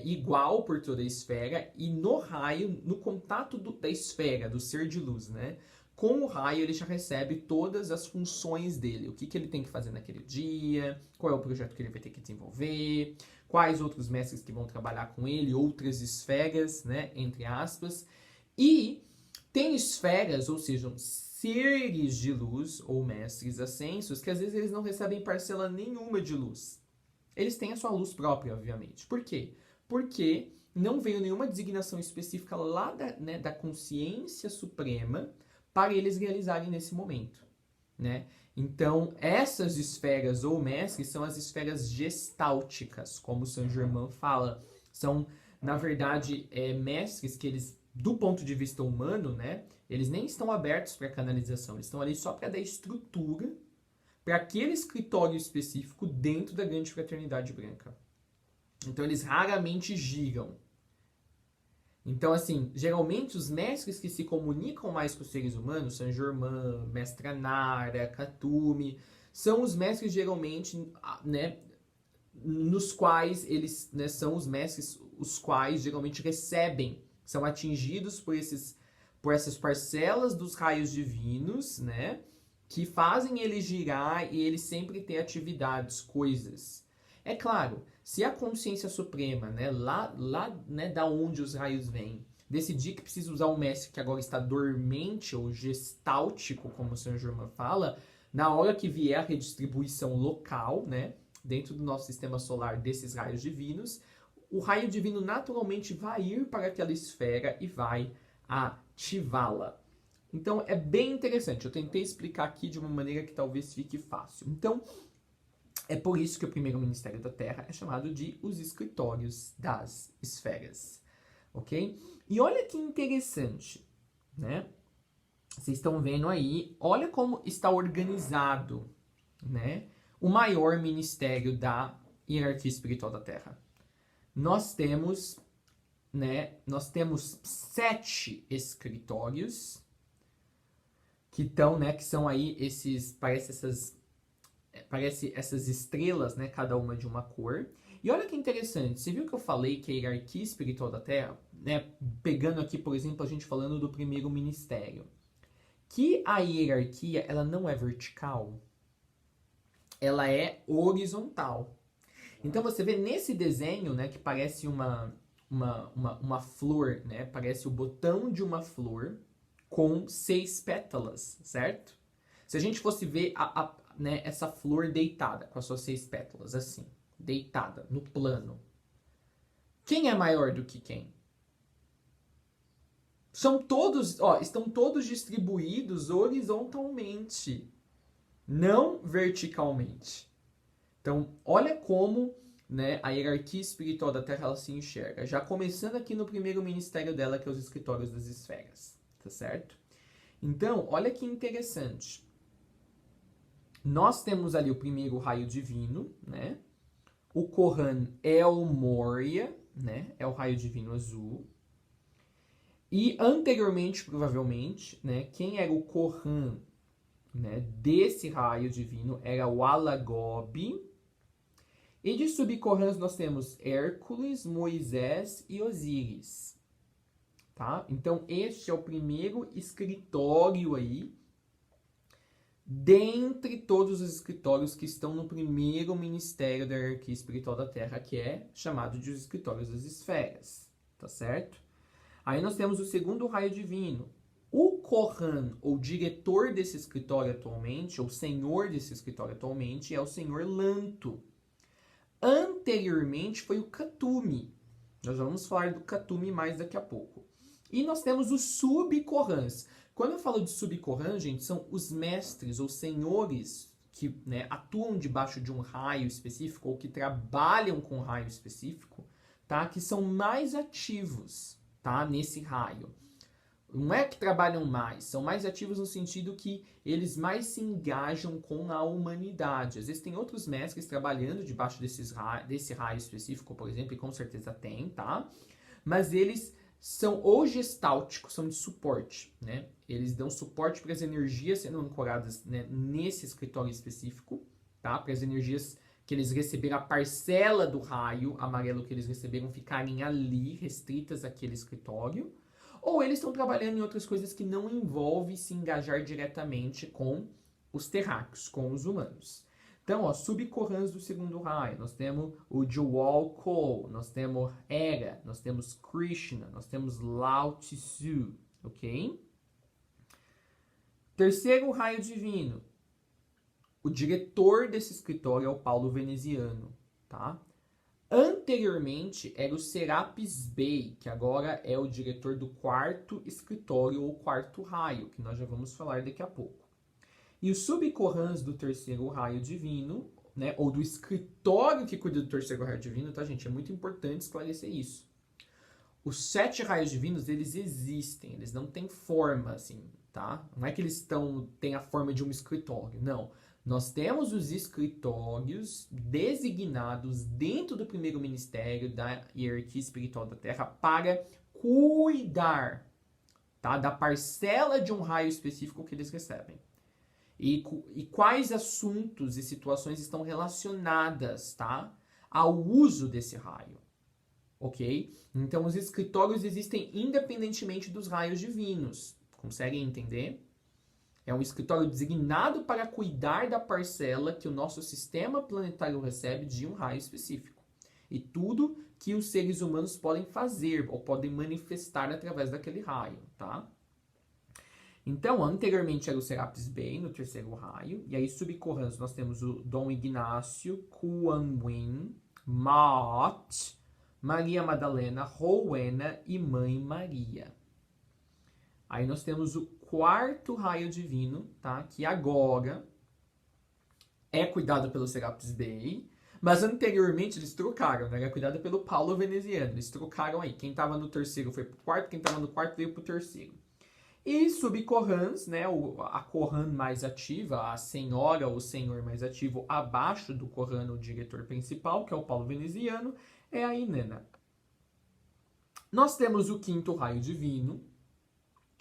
igual por toda a esfera, e no raio, no contato da esfera, do ser de luz, né, com o raio ele já recebe todas as funções dele, o que ele tem que fazer naquele dia, qual é o projeto que ele vai ter que desenvolver, quais outros mestres que vão trabalhar com ele, outras esferas, né, entre aspas. E tem esferas, ou seja, seres de luz ou mestres ascensos, que às vezes eles não recebem parcela nenhuma de luz. Eles têm a sua luz própria, obviamente. Por quê? Porque não veio nenhuma designação específica lá da consciência suprema para eles realizarem nesse momento, né? Então, essas esferas ou mestres são as esferas gestálticas, como Saint-Germain fala. São, na verdade, mestres que eles, do ponto de vista humano, né, eles nem estão abertos para canalização, eles estão ali só para dar estrutura para aquele escritório específico dentro da grande fraternidade branca. Então, eles raramente giram. Então, assim, geralmente os mestres que se comunicam mais com os seres humanos, Saint-Germain, Mestra Nara, Katumi, são os mestres geralmente, né, nos quais eles, né, são os mestres os quais geralmente recebem, são atingidos por essas parcelas dos raios divinos, né, que fazem ele girar e ele sempre ter atividades, coisas. É claro, se a consciência suprema, né, lá né, da onde os raios vêm, decidir que precisa usar um mestre que agora está dormente ou gestáltico, como o Saint-Germain fala, na hora que vier a redistribuição local, né, dentro do nosso sistema solar desses raios divinos, o raio divino naturalmente vai ir para aquela esfera e vai ativá-la. Então é bem interessante, eu tentei explicar aqui de uma maneira que talvez fique fácil. Então, é por isso que o primeiro ministério da Terra é chamado de os escritórios das esferas, ok? E olha que interessante, né? Vocês estão vendo aí, olha como está organizado, né, o maior ministério da hierarquia espiritual da Terra. Nós temos 7 escritórios que estão, né, que são aí esses, parece essas estrelas, né, cada uma de uma cor. E olha que interessante, você viu que eu falei que a hierarquia espiritual da Terra, né, pegando aqui, por exemplo, a gente falando do primeiro ministério, que a hierarquia, ela não é vertical, ela é horizontal. Então você vê nesse desenho, né, que parece uma flor, né, parece o botão de uma flor com 6 pétalas, certo? Se a gente fosse ver né, essa flor deitada com as suas 6 pétalas, assim, deitada no plano, quem é maior do que quem? São todos, estão todos distribuídos horizontalmente, não verticalmente. Então, olha como, né, a hierarquia espiritual da Terra ela se enxerga. Já começando aqui no primeiro ministério dela, que é os escritórios das esferas, tá certo? Então, olha que interessante. Nós temos ali o primeiro raio divino, né? O Kohan é o Moria, né? É o raio divino azul. E anteriormente, provavelmente, né, quem era o Kohan, né, desse raio divino era o Alagob. E de subcorrãs nós temos Hércules, Moisés e Osíris. Tá? Então este é o primeiro escritório aí, dentre todos os escritórios que estão no primeiro ministério da hierarquia espiritual da Terra, que é chamado de os escritórios das esferas. Tá certo? Aí nós temos o segundo raio divino. O Kohan, ou diretor desse escritório atualmente, ou senhor desse escritório atualmente, é o senhor Lanto. anteriormente foi o Katumi. Nós vamos falar do Katumi mais daqui a pouco. E nós temos os Sub-Corans. Quando eu falo de Sub-Coran, gente, são os mestres ou senhores que, né, atuam debaixo de um raio específico ou que trabalham com um raio específico, tá? Que são mais ativos, tá? Nesse raio. Não é que trabalham mais, são mais ativos no sentido que eles mais se engajam com a humanidade. Às vezes tem outros mestres trabalhando debaixo desse raio específico, por exemplo, e com certeza tem, tá? Mas eles são ou gestálticos, são de suporte, né? Eles dão suporte para as energias sendo ancoradas, né, nesse escritório específico, tá? Para as energias que eles receberam, a parcela do raio amarelo que eles receberam ficarem ali, restritas àquele escritório. Ou eles estão trabalhando em outras coisas que não envolvem se engajar diretamente com os terráqueos, com os humanos. Então, ó, Sub-Corans do segundo raio, nós temos o Jewel Ko, nós temos Hera, nós temos Krishna, nós temos Lao Tzu, ok? Terceiro raio divino, o diretor desse escritório é o Paulo Veneziano, tá? Anteriormente era o Serapis Bey, que agora é o diretor do quarto escritório ou quarto raio, que nós já vamos falar daqui a pouco. E os Sub-Corans do terceiro raio divino, né, ou do escritório que cuida do terceiro raio divino, tá, gente? É muito importante esclarecer isso. Os 7 raios divinos, eles existem, eles não têm forma, assim, tá? Não é que eles têm a forma de um escritório, não. Nós temos os escritórios designados dentro do primeiro ministério da hierarquia espiritual da Terra para cuidar, tá, da parcela de um raio específico que eles recebem. E quais assuntos e situações estão relacionadas, tá, ao uso desse raio, ok? Então, os escritórios existem independentemente dos raios divinos. Conseguem entender? É um escritório designado para cuidar da parcela que o nosso sistema planetário recebe de um raio específico. E tudo que os seres humanos podem fazer ou podem manifestar através daquele raio, tá? Então, anteriormente era o Serapis Bey, no terceiro raio. E aí, Sub-Corans, nós temos o Dom Ignácio, Kuan Yin, Maat, Maria Madalena, Rowena e Mãe Maria. Aí nós temos o quarto raio divino, tá? Que agora é cuidado pelo Serapis Bey, mas anteriormente eles trocaram, né? Era cuidado pelo Paulo Veneziano. Eles trocaram aí. Quem estava no terceiro foi pro quarto, quem estava no quarto veio pro terceiro. E Sub-Corans, né? A Corran mais ativa, a senhora ou senhor mais ativo abaixo do Corran, o diretor principal, que é o Paulo Veneziano, é a Inanna. Nós temos o quinto raio divino,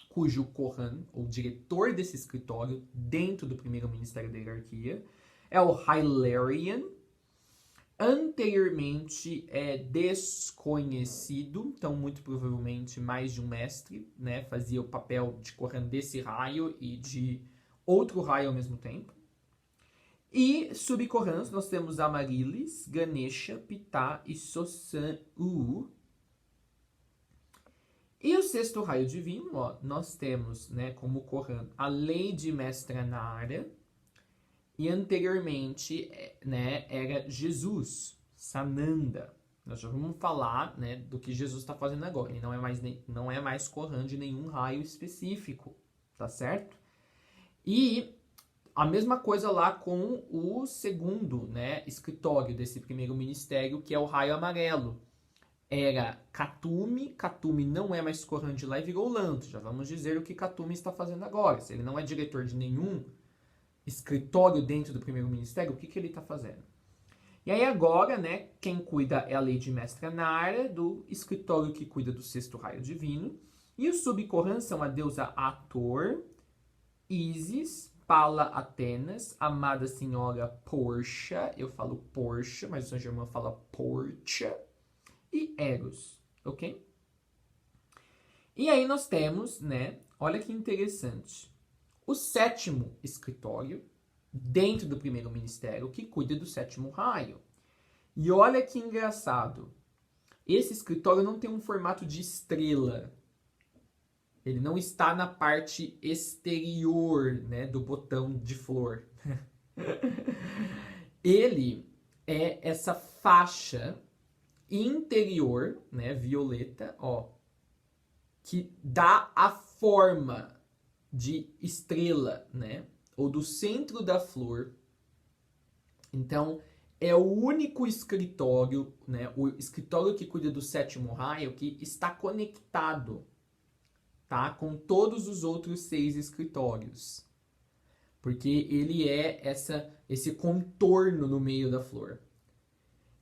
cujo Corran, ou diretor desse escritório, dentro do primeiro ministério da hierarquia, é o Hilarion. Anteriormente é desconhecido, então muito provavelmente mais de um mestre, né, fazia o papel de Corran desse raio e de outro raio ao mesmo tempo. E Sub-Corans nós temos Amaryllis, Ganesha, Ptah e Sosan-U. E o sexto raio divino, ó, nós temos, né, como Corran a Lady Mestra Nara. E anteriormente, né, era Jesus, Sananda. Nós já vamos falar, né, do que Jesus está fazendo agora. Ele não é mais Corran de nenhum raio específico, tá certo? E a mesma coisa lá com o segundo, né, escritório desse primeiro ministério, que é o raio amarelo. Era Katumi. Katumi não é mais Corran de lá e virou Lanto. Já vamos dizer o que Katumi está fazendo agora. Se ele não é diretor de nenhum escritório dentro do primeiro ministério, o que ele está fazendo? E aí agora, né, quem cuida é a Lady Mestra Nara, do escritório que cuida do sexto raio divino. E os Sub-Corans são a deusa Ator, Isis, Pala Atenas, Amada Senhora Portia, eu falo Portia, mas o São Germão fala Portia, e Eros, ok? E aí nós temos, né, olha que interessante, o sétimo escritório, dentro do primeiro ministério, que cuida do sétimo raio. E olha que engraçado. Esse escritório não tem um formato de estrela. Ele não está na parte exterior, né, do botão de flor. Ele é essa faixa interior, né, violeta, ó, que dá a forma de estrela, né, ou do centro da flor. Então, é o único escritório, né, o escritório que cuida do sétimo raio que está conectado, tá, com todos os outros 6 escritórios. Porque ele é esse contorno no meio da flor.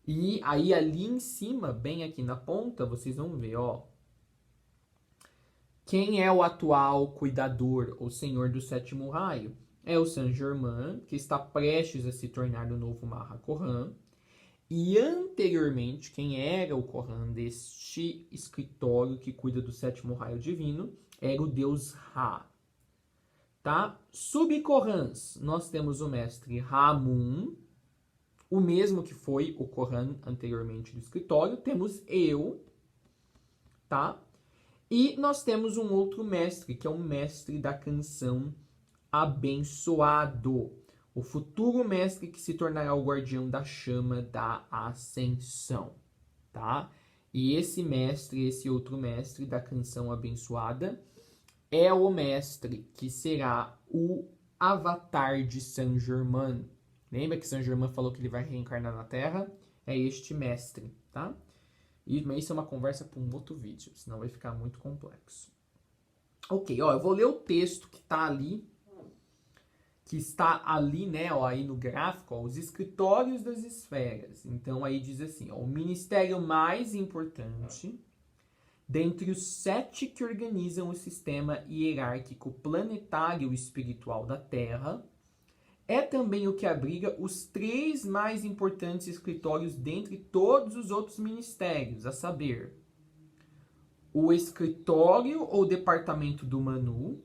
E aí ali em cima, bem aqui na ponta, vocês vão ver, ó. Quem é o atual cuidador ou senhor do sétimo raio? É o Saint-Germain, que está prestes a se tornar o novo Mahachohan. E anteriormente, quem era o Chohan deste escritório que cuida do sétimo raio divino era o deus Ra. Tá? Sub-Chohans, nós temos o mestre Ramun, o mesmo que foi o Chohan anteriormente do escritório. Temos eu, tá? E nós temos um outro mestre, que é o mestre da canção abençoado. O futuro mestre que se tornará o guardião da chama da ascensão, tá? E esse mestre, esse outro mestre da canção abençoada, é o mestre que será o avatar de Saint-Germain. Lembra que Saint-Germain falou que ele vai reencarnar na Terra? É este mestre, tá? Mas isso é uma conversa para um outro vídeo, senão vai ficar muito complexo. Ok, ó, eu vou ler o texto que está ali, né, ó, aí no gráfico, ó, os escritórios das esferas. Então aí diz assim, ó, o ministério mais importante dentre os 7 que organizam o sistema hierárquico planetário espiritual da Terra, é também o que abriga os 3 mais importantes escritórios dentre todos os outros ministérios, a saber, o escritório ou departamento do Manu,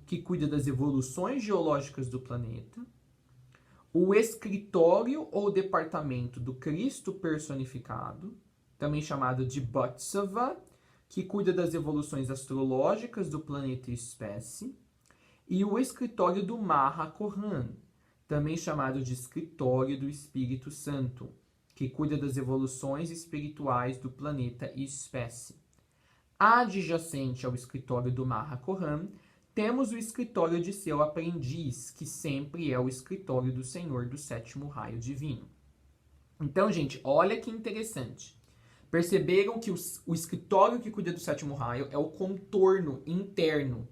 que cuida das evoluções geológicas do planeta, o escritório ou departamento do Cristo personificado, também chamado de Bodhisattva, que cuida das evoluções astrológicas do planeta e espécie, e o escritório do Mahachohan, também chamado de escritório do Espírito Santo, que cuida das evoluções espirituais do planeta e espécie. Adjacente ao escritório do Mahachohan, temos o escritório de seu aprendiz, que sempre é o escritório do Senhor do sétimo raio divino. Então, gente, olha que interessante. Perceberam que o escritório que cuida do sétimo raio é o contorno interno,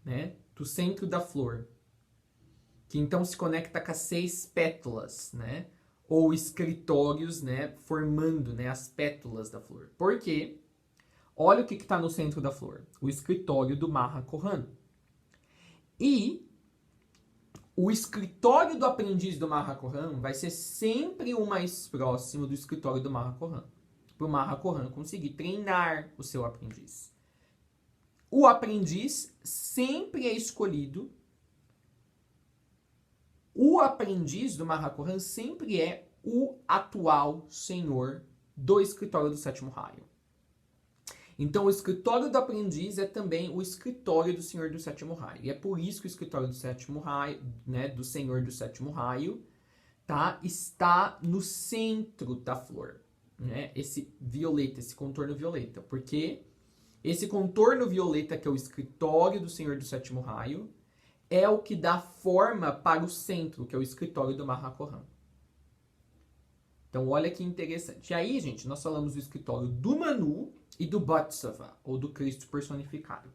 né, do centro da flor, que então se conecta com as 6 pétalas, né, ou escritórios, né, formando, né, as pétalas da flor. Por quê? Olha o que está no centro da flor. O escritório do Mahachohan. E o escritório do aprendiz do Mahachohan vai ser sempre o mais próximo do escritório do Mahachohan, para o Mahachohan conseguir treinar o seu aprendiz. O aprendiz sempre é escolhido. O aprendiz do Mahachohan sempre é o atual senhor do escritório do sétimo raio. Então, o escritório do aprendiz é também o escritório do senhor do sétimo raio. E é por isso que o escritório do sétimo raio, né, do senhor do sétimo raio, tá, está no centro da flor, né? Esse violeta, esse contorno violeta. Porque esse contorno violeta, que é o escritório do senhor do sétimo raio, é o que dá forma para o centro, que é o escritório do Mahachohan. Então, olha que interessante. E aí, gente, nós falamos do escritório do Manu e do Bodhisattva, ou do Cristo personificado.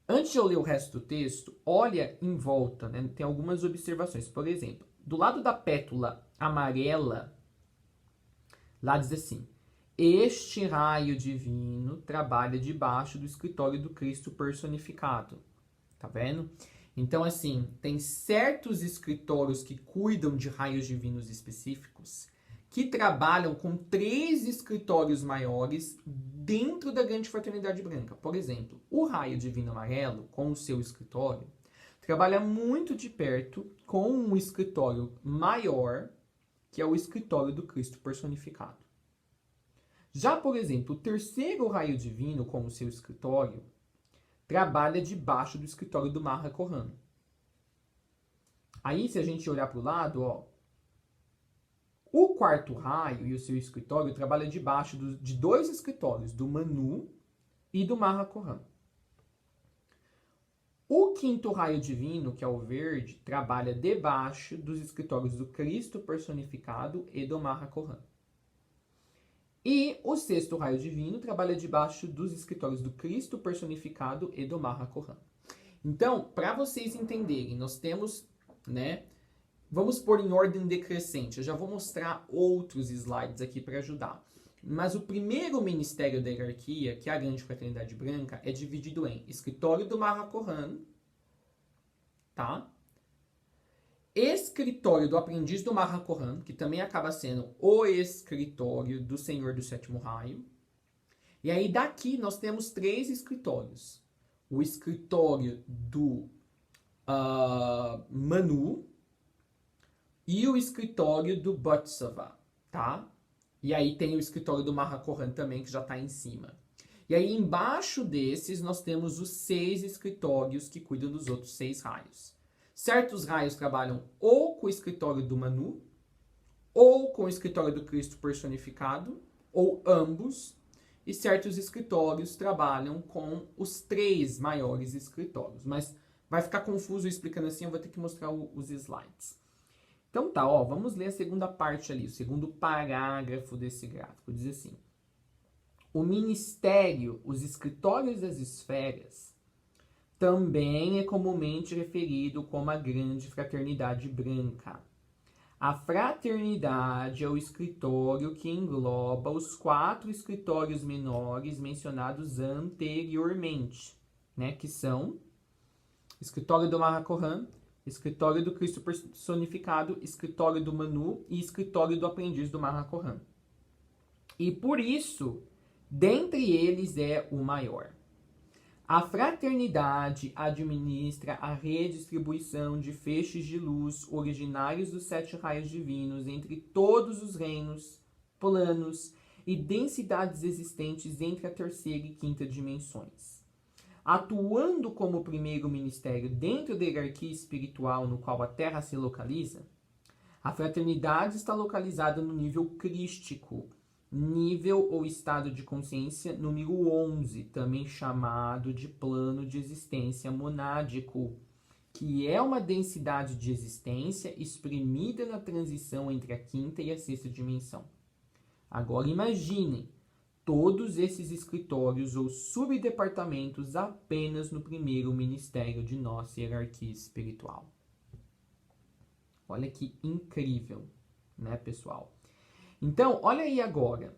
Antes de eu ler o resto do texto, olha em volta, né? Tem algumas observações. Por exemplo, do lado da pétala amarela, lá diz assim: este raio divino trabalha debaixo do escritório do Cristo personificado. Tá vendo? Então, assim, tem certos escritórios que cuidam de raios divinos específicos, que trabalham com 3 escritórios maiores dentro da grande fraternidade branca. Por exemplo, o raio divino amarelo, com o seu escritório, trabalha muito de perto com um escritório maior, que é o escritório do Cristo personificado. Já, por exemplo, o terceiro raio divino, com o seu escritório, trabalha debaixo do escritório do Mahachohan. Aí, se a gente olhar para o lado, ó, O quarto raio e o seu escritório trabalha debaixo de dois escritórios, do Manu e do Mahachohan. O quinto raio divino, que é o verde, trabalha debaixo dos escritórios do Cristo personificado e do Mahachohan. E o sexto raio divino trabalha debaixo dos escritórios do Cristo personificado e do Mahachohan. Então, para vocês entenderem, nós temos, né? Vamos pôr em ordem decrescente. Eu já vou mostrar outros slides aqui para ajudar. Mas o primeiro ministério da hierarquia, que é a Grande Fraternidade Branca, é dividido em escritório do Mahachohan, tá? Escritório do aprendiz do Mahachohan, que também acaba sendo o escritório do Senhor do Sétimo Raio. E aí daqui nós temos 3 escritórios. O escritório do Manu e o escritório do Bodhisattva, tá? E aí tem o escritório do Mahachohan também, que já está em cima. E aí embaixo desses nós temos os 6 escritórios que cuidam dos outros 6 raios. Certos raios trabalham ou com o escritório do Manu, ou com o escritório do Cristo personificado, ou ambos. E certos escritórios trabalham com os 3 maiores escritórios. Mas vai ficar confuso explicando assim, eu vou ter que mostrar os slides. Então tá, ó, vamos ler a segunda parte ali, o segundo parágrafo desse gráfico. Diz assim: o ministério, os escritórios das esferas, também é comumente referido como a Grande Fraternidade Branca. A fraternidade é o escritório que engloba os 4 escritórios menores mencionados anteriormente, né, que são escritório do Mahachohan, escritório do Cristo personificado, escritório do Manu e escritório do aprendiz do Mahachohan. E por isso, dentre eles é o maior. A fraternidade administra a redistribuição de feixes de luz originários dos 7 raios divinos entre todos os reinos, planos e densidades existentes entre a terceira e quinta dimensões. Atuando como primeiro ministério dentro da hierarquia espiritual no qual a Terra se localiza, a fraternidade está localizada no nível crístico, nível ou estado de consciência número 11, também chamado de plano de existência monádico, que é uma densidade de existência exprimida na transição entre a quinta e a sexta dimensão. Agora imaginem todos esses escritórios ou subdepartamentos apenas no primeiro ministério de nossa hierarquia espiritual. Olha que incrível, né, pessoal? Então, olha aí agora.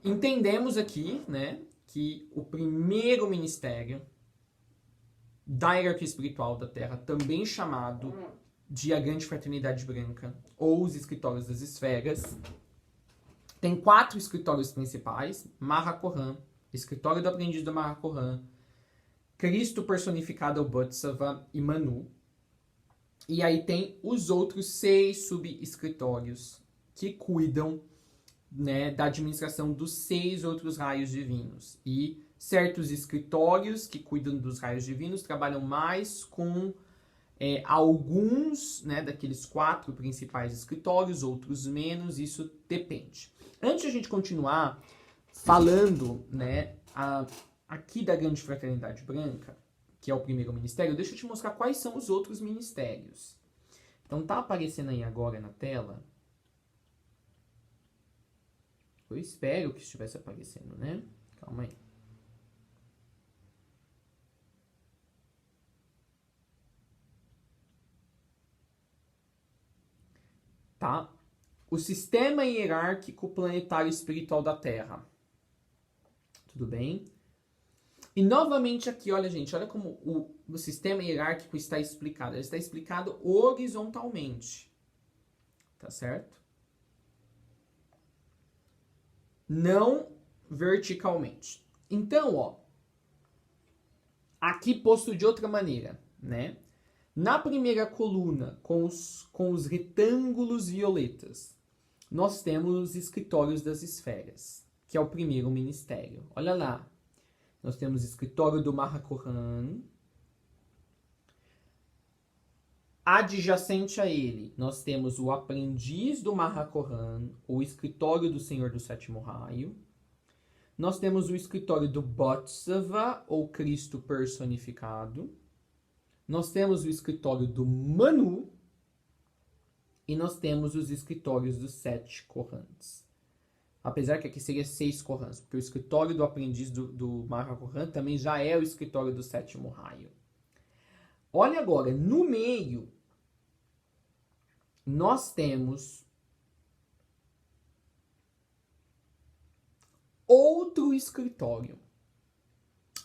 Entendemos aqui, né, que o primeiro ministério da hierarquia espiritual da Terra, também chamado de a Grande Fraternidade Branca, ou os escritórios das esferas, tem 4 escritórios principais: Mahachohan, escritório do aprendiz do Mahachohan, Cristo personificado ao Bodhisattva e Manu. E aí tem os outros 6 subescritórios que cuidam, né, da administração dos 6 outros raios divinos. E certos escritórios que cuidam dos raios divinos trabalham mais com alguns, né, daqueles 4 principais escritórios, outros menos, isso depende. Antes de a gente continuar falando, né, aqui da Grande Fraternidade Branca, que é o primeiro ministério, deixa eu te mostrar quais são os outros ministérios. Então tá aparecendo aí agora na tela. Eu espero que estivesse aparecendo, né? Calma aí. Tá? O sistema hierárquico planetário espiritual da Terra. Tudo bem? E novamente aqui, olha gente, olha como o sistema hierárquico está explicado. Ele está explicado horizontalmente. Tá certo? Não verticalmente. Então, ó, aqui posto de outra maneira, né? Na primeira coluna, com os retângulos violetas, nós temos os escritórios das esferas, que é o primeiro ministério. Olha lá. Nós temos escritório do Mahachohan, Adjacente a ele, nós temos o aprendiz do Mahachohan, o escritório do Senhor do Sétimo Raio. Nós temos o escritório do Bodhisattva, ou Cristo personificado. Nós temos o escritório do Manu. E nós temos os escritórios dos 7 Chohans. Apesar que aqui seria 6 Chohans, porque o escritório do aprendiz do Mahachohan também já é o escritório do sétimo raio. Olha agora, no meio, nós temos outro escritório.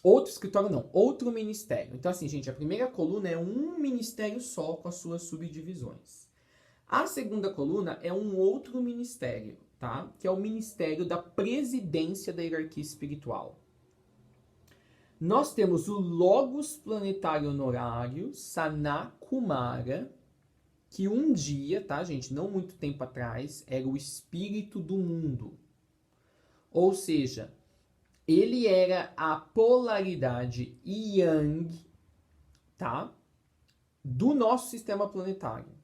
Outro escritório não, outro ministério. Então assim, gente, a primeira coluna é um ministério só com as suas subdivisões. A segunda coluna é um outro ministério, tá? Que é o ministério da presidência da hierarquia espiritual. Nós temos o Logos planetário honorário, Sanat Kumara, que um dia, tá, gente, não muito tempo atrás, era o espírito do mundo. Ou seja, ele era a polaridade Yang, tá, do nosso sistema planetário.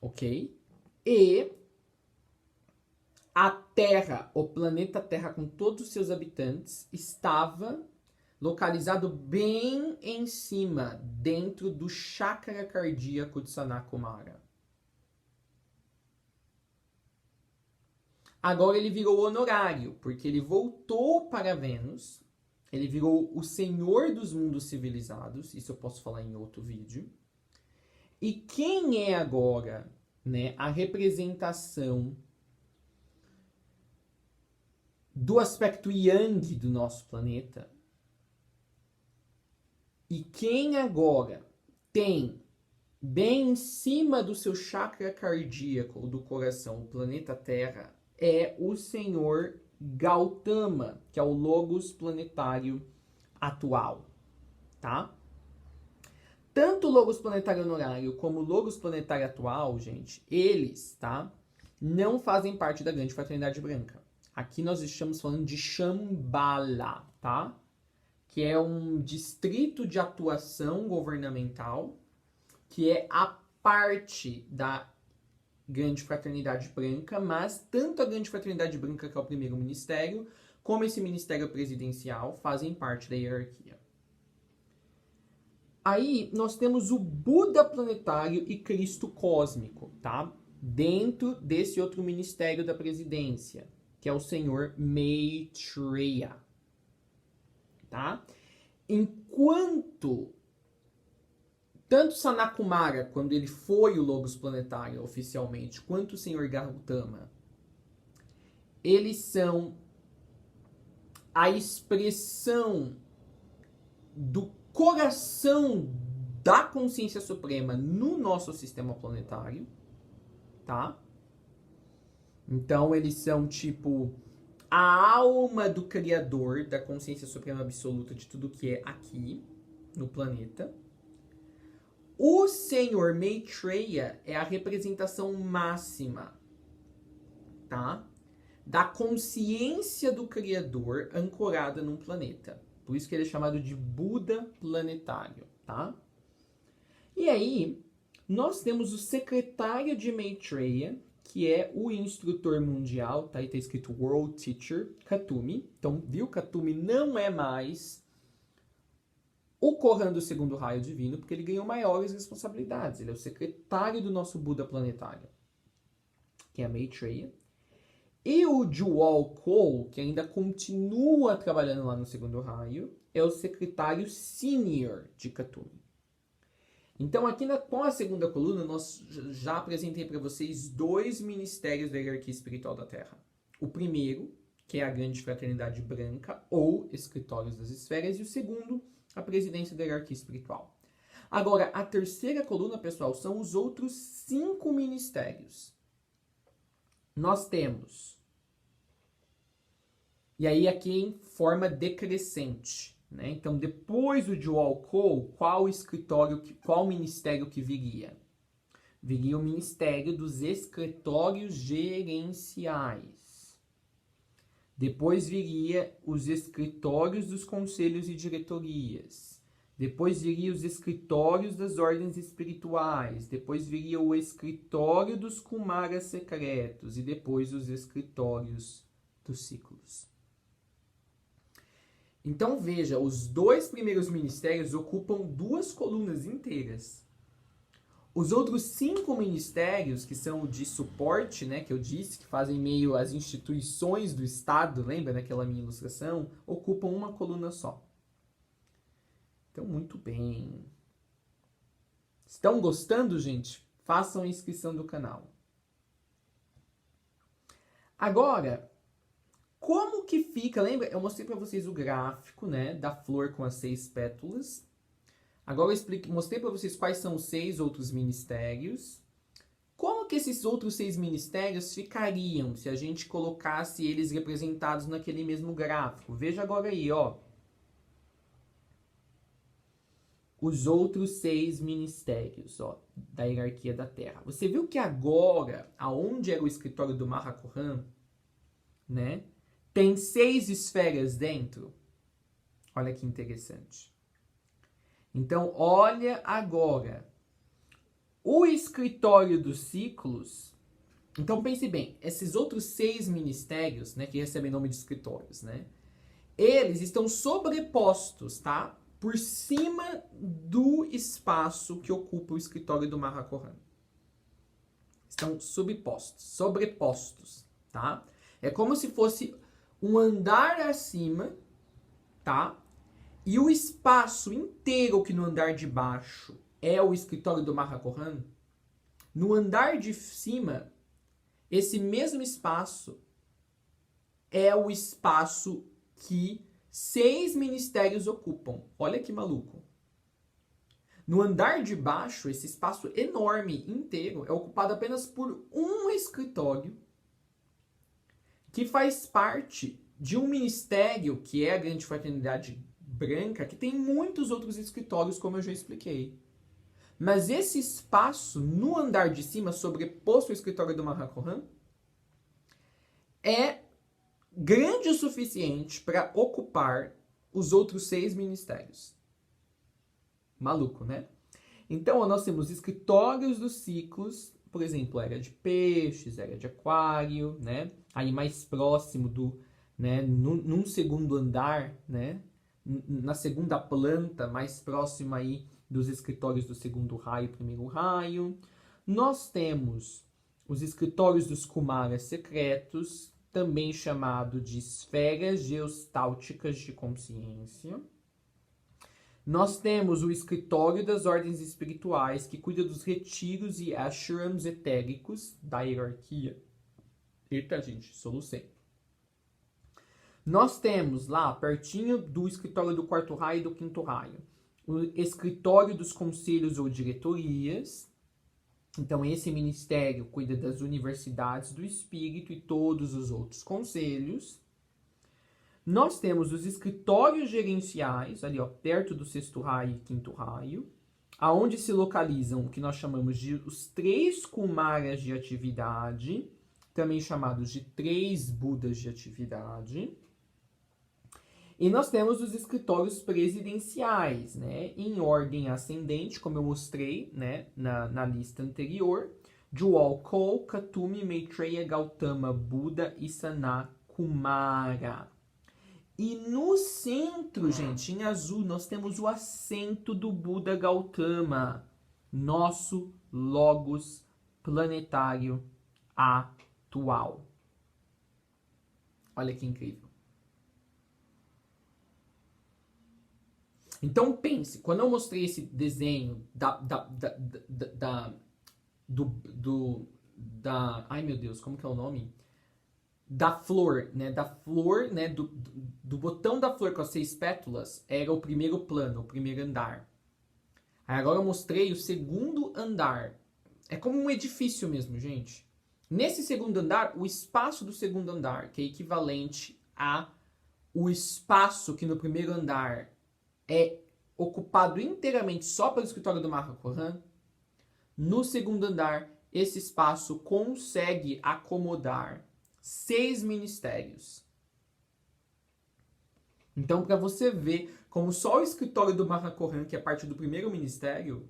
Ok? E a Terra, o planeta Terra com todos os seus habitantes, estava localizado bem em cima, dentro do chakra cardíaco de Sanat Kumara. Agora ele virou honorário, porque ele voltou para Vênus, ele virou o senhor dos mundos civilizados, isso eu posso falar em outro vídeo. E quem é agora, né, a representação do aspecto Yang do nosso planeta? E quem agora tem bem em cima do seu chakra cardíaco do coração o planeta Terra é o Senhor Gautama, que é o Logos planetário atual, tá? Tanto o Logos planetário honorário como o Logos planetário atual, gente, eles, tá, não fazem parte da grande fraternidade branca. Aqui nós estamos falando de Shambhala, tá? Que é um distrito de atuação governamental, que é a parte da grande fraternidade branca, mas tanto a grande fraternidade branca, que é o primeiro ministério, como esse ministério presidencial fazem parte da hierarquia. Aí nós temos o Buda planetário e Cristo cósmico, tá? Dentro desse outro ministério da presidência, que é o Senhor Maitreya, tá? Enquanto tanto Sanat Kumara, quando ele foi o Logos planetário oficialmente, quanto o Senhor Gautama, eles são a expressão do coração da consciência suprema no nosso sistema planetário, tá? Então eles são tipo a alma do Criador, da consciência suprema absoluta de tudo que é aqui no planeta. O Senhor Maitreya é a representação máxima, tá, da consciência do Criador ancorada num planeta. Por isso que ele é chamado de Buda planetário, tá? E aí, nós temos o secretário de Maitreya, que é o instrutor mundial, tá? Aí tá escrito World Teacher, Katumi. Então, viu? Katumi não é mais o Chohan do segundo raio divino, porque ele ganhou maiores responsabilidades. Ele é o secretário do nosso Buda planetário, que é Maitreya. E o Jewel Cole, que ainda continua trabalhando lá no segundo raio, é o secretário senior de Katumi. Então aqui com a segunda coluna, nós já apresentei para vocês 2 ministérios da hierarquia espiritual da Terra. O primeiro, que é a grande fraternidade branca, ou escritórios das esferas, e o segundo, a presidência da hierarquia espiritual. Agora, a terceira coluna, pessoal, são os outros 5 ministérios. Nós temos, e aí aqui em forma decrescente, né? Então, depois do Jewel Cole, qual ministério que viria? Viria o ministério dos escritórios gerenciais. Depois viria os escritórios dos conselhos e diretorias. depois viria os escritórios das ordens espirituais, depois viria o escritório dos Kumaras secretos e depois os escritórios dos ciclos. Então veja, os 2 primeiros ministérios ocupam 2 colunas inteiras. Os outros 5 ministérios, que são de suporte, né, que eu disse, que fazem meio as instituições do Estado, lembra daquela minha ilustração? Ocupam uma coluna só. Então, muito bem. Estão gostando, gente? Façam a inscrição do canal. Agora, como que fica? Lembra? Eu mostrei para vocês o gráfico, né, da flor com as 6 pétalas. Agora eu mostrei para vocês quais são os 6 outros ministérios. Como que esses outros 6 ministérios ficariam se a gente colocasse eles representados naquele mesmo gráfico? Veja agora aí, ó. Os outros 6 ministérios, ó, da hierarquia da Terra. Você viu que agora, aonde era o escritório do Mahachohan, né, tem 6 esferas dentro? Olha que interessante. Então, olha agora. O escritório dos ciclos. Então, pense bem. Esses outros 6 ministérios, né, que recebem nome de escritórios, né, eles estão sobrepostos, tá? Por cima do espaço que ocupa o escritório do Mahachohan. Estão sobrepostos, tá? É como se fosse um andar acima, tá? E o espaço inteiro que no andar de baixo é o escritório do Mahachohan, no andar de cima, esse mesmo espaço é o espaço que 6 ministérios ocupam. Olha que maluco. No andar de baixo, esse espaço enorme inteiro é ocupado apenas por um escritório que faz parte de um ministério que é a Grande Fraternidade Branca, que tem muitos outros escritórios, como eu já expliquei. Mas esse espaço no andar de cima, sobreposto ao escritório do Mahachohan, é grande o suficiente para ocupar os outros 6 ministérios. Maluco, né? Então, nós temos escritórios dos ciclos, por exemplo, era de peixes, era de aquário, né? Aí mais próximo do, né, num segundo andar, né? Na segunda planta, mais próximo aí dos escritórios do segundo raio, primeiro raio. Nós temos os escritórios dos Kumaras secretos, também chamado de esferas geostálticas de consciência. Nós temos o escritório das ordens espirituais, que cuida dos retiros e ashrams etéricos da hierarquia. Eita, gente, solucei. Nós temos lá, pertinho do escritório do 4º raio e do 5º raio, o escritório dos conselhos ou diretorias. Então, esse ministério cuida das universidades do espírito e todos os outros conselhos. Nós temos os escritórios gerenciais, ali ó, perto do 6º raio e 5º raio, aonde se localizam o que nós chamamos de os 3 Kumaras de atividade, também chamados de 3 Budas de atividade. E nós temos os escritórios presidenciais, né, em ordem ascendente, como eu mostrei, né, na lista anterior, Jualkol, Katumi, Maitreya, Gautama, Buda e Sanat Kumara. E no centro, gente, em azul, nós temos o assento do Buda Gautama, nosso Logos planetário atual. Olha que incrível. Então pense, quando eu mostrei esse desenho ai meu Deus, como que é o nome? Da flor, né? Da flor, né? Do botão da flor com as 6 pétalas, era o primeiro plano, o primeiro andar. Aí agora eu mostrei o segundo andar. É como um edifício mesmo, gente. Nesse segundo andar, o espaço do segundo andar, que é equivalente a o espaço que no primeiro andar é ocupado inteiramente só pelo escritório do Mahachohan, no segundo andar, esse espaço consegue acomodar 6 ministérios. Então, para você ver como só o escritório do Mahachohan, que é parte do primeiro ministério,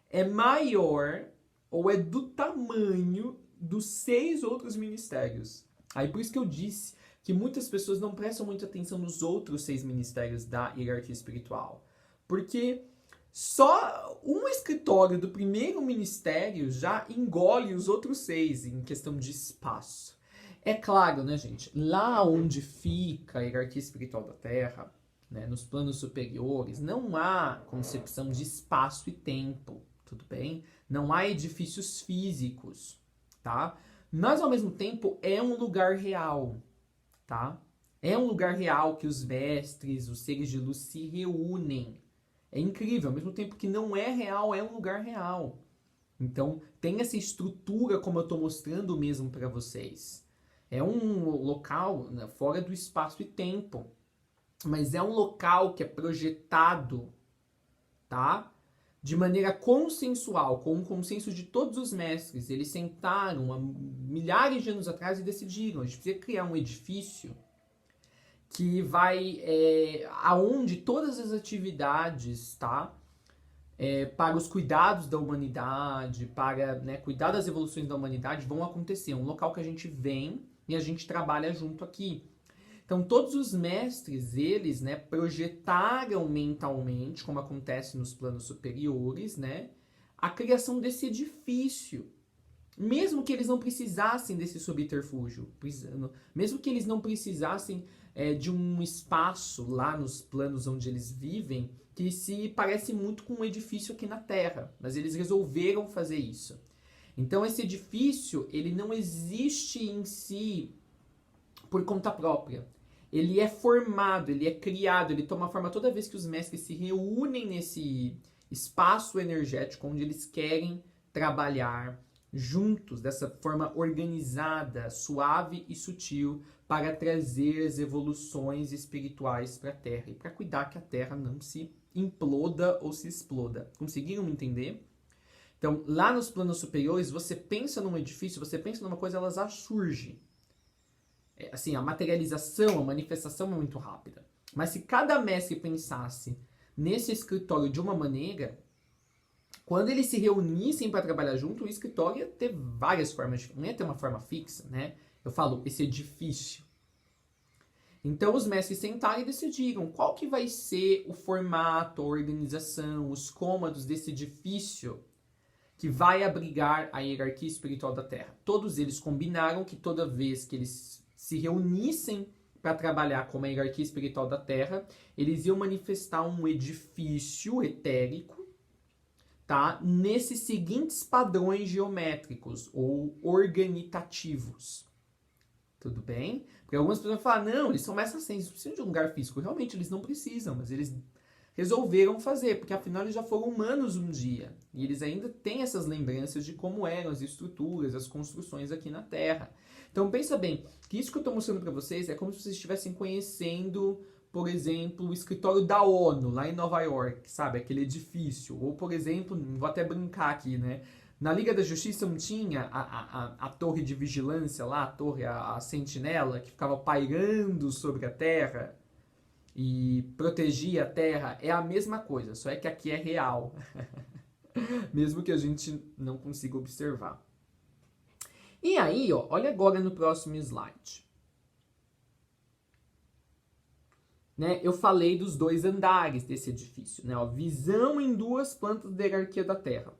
é maior ou é do tamanho dos 6 outros ministérios. Aí por isso que eu disse que muitas pessoas não prestam muita atenção nos outros 6 ministérios da hierarquia espiritual. Porque só um escritório do primeiro ministério já engole os outros 6 em questão de espaço. É claro, né, gente? Lá onde fica a hierarquia espiritual da Terra, né, nos planos superiores, não há concepção de espaço e tempo, tudo bem? Não há edifícios físicos, tá? Mas, ao mesmo tempo, é um lugar real, tá? É um lugar real que os mestres, os seres de luz se reúnem. É incrível, ao mesmo tempo que não é real, é um lugar real. Então, tem essa estrutura como eu estou mostrando mesmo para vocês. É um local, né, fora do espaço e tempo, mas é um local que é projetado, tá? De maneira consensual, com o consenso de todos os mestres. Eles sentaram há milhares de anos atrás e decidiram, a gente precisa criar um edifício que vai, aonde todas as atividades, tá? Para os cuidados da humanidade, para, né, cuidar das evoluções da humanidade, vão acontecer. Um local que a gente vem e a gente trabalha junto aqui. Então, todos os mestres, eles, né, projetaram mentalmente, como acontece nos planos superiores, né, a criação desse edifício. Mesmo que eles não precisassem desse subterfúgio, mesmo que eles não precisassem de um espaço lá nos planos onde eles vivem, que se parece muito com um edifício aqui na Terra, mas eles resolveram fazer isso. Então, esse edifício, ele não existe em si por conta própria. Ele é formado, ele é criado, ele toma forma toda vez que os mestres se reúnem nesse espaço energético onde eles querem trabalhar juntos, dessa forma organizada, suave e sutil, para trazer as evoluções espirituais para a Terra e para cuidar que a Terra não se imploda ou se exploda. Conseguiram me entender? Então, lá nos planos superiores, você pensa num edifício, você pensa numa coisa, ela já surge. Assim, a materialização, a manifestação é muito rápida. Mas se cada mestre pensasse nesse escritório de uma maneira, quando eles se reunissem para trabalhar junto, o escritório ia ter várias formas, não ia ter uma forma fixa, né? Eu falo, esse edifício. Então os mestres sentaram e decidiram qual que vai ser o formato, a organização, os cômodos desse edifício que vai abrigar a hierarquia espiritual da Terra. Todos eles combinaram que toda vez que eles se reunissem para trabalhar como a hierarquia espiritual da Terra, eles iam manifestar um edifício etérico, tá? Nesses seguintes padrões geométricos ou organitativos. Tudo bem? Porque algumas pessoas vão falar, não, eles são mais assim, eles precisam de um lugar físico. Realmente, eles não precisam, mas eles resolveram fazer, porque afinal eles já foram humanos um dia. E eles ainda têm essas lembranças de como eram as estruturas, as construções aqui na Terra. Então pensa bem, que isso que eu estou mostrando para vocês é como se vocês estivessem conhecendo, por exemplo, o escritório da ONU, lá em Nova York, sabe? Aquele edifício. Ou, por exemplo, vou até brincar aqui, né? Na Liga da Justiça não tinha a torre de vigilância lá, a sentinela, que ficava pairando sobre a Terra e protegia a Terra? É a mesma coisa, só é que aqui é real. Mesmo que a gente não consiga observar. E aí, ó, olha agora no próximo slide. Né, eu falei dos 2 andares desse edifício, né? Ó, visão em 2 plantas da hierarquia da Terra.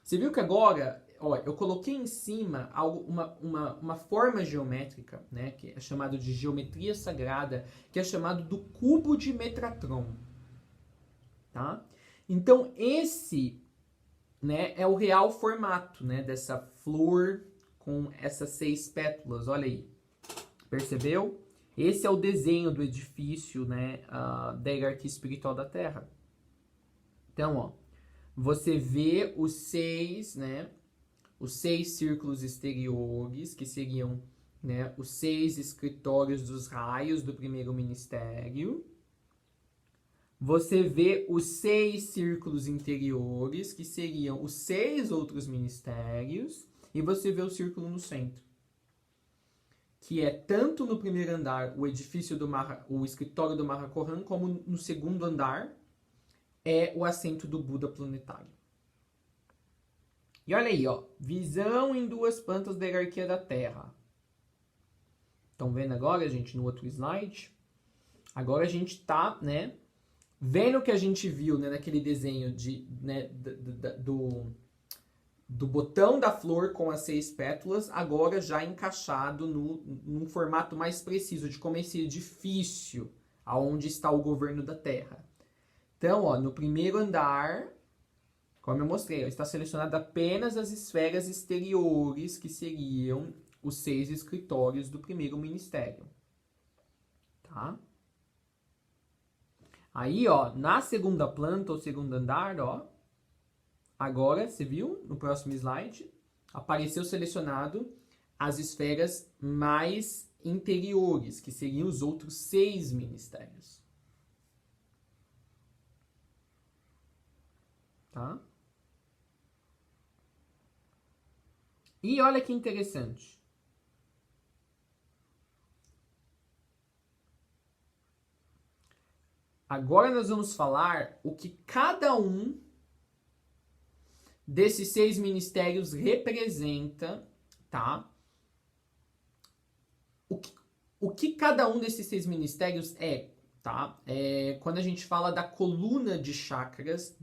Você viu que agora, ó, eu coloquei em cima uma forma geométrica, né? Que é chamado de geometria sagrada, que é chamado do cubo de Metatron. Tá? Então, esse, né, é o real formato, né, dessa flor com essas 6 pétalas. Olha aí. Percebeu? Esse é o desenho do edifício, né, da hierarquia espiritual da Terra. Então, ó, você vê os 6, né, os 6 círculos exteriores, que seriam, né, os 6 escritórios dos raios do primeiro ministério. Você vê os 6 círculos interiores, que seriam os 6 outros ministérios. E você vê o círculo no centro, que é tanto no primeiro andar o edifício o escritório do Mahachohan, como no segundo andar é o assento do Buda planetário. E olha aí, ó, visão em duas plantas da hierarquia da Terra. Estão vendo agora, gente, no outro slide? Agora a gente tá, né, vendo o que a gente viu, né, naquele desenho do botão da flor com as 6 pétalas, agora já encaixado num formato mais preciso de como esse edifício, aonde está o governo da Terra. Então, ó, no primeiro andar, como eu mostrei, ó, está selecionado apenas as esferas exteriores, que seriam os 6 escritórios do primeiro ministério. Tá? Aí, ó, na segunda planta, ou segundo andar, ó, agora, você viu, no próximo slide, apareceu selecionado as esferas mais interiores, que seriam os outros 6 ministérios. Tá? E olha que interessante. Agora nós vamos falar o que cada um desses 6 ministérios representa, tá? O que cada um desses 6 ministérios é, tá? Quando a gente fala da coluna de chakras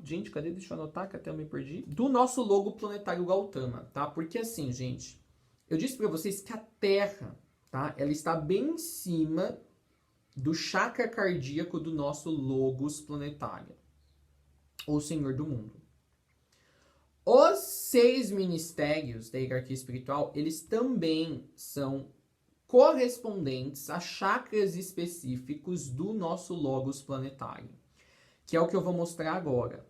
gente, cadê? Deixa eu anotar que até eu me perdi. Do nosso logo planetário Gautama, tá? Porque assim, gente, eu disse para vocês que a Terra, tá? Ela está bem em cima do chakra cardíaco do nosso logos planetário, ou Senhor do Mundo. Os 6 ministérios da hierarquia espiritual, eles também são correspondentes a chakras específicos do nosso logos planetário, que é o que eu vou mostrar agora.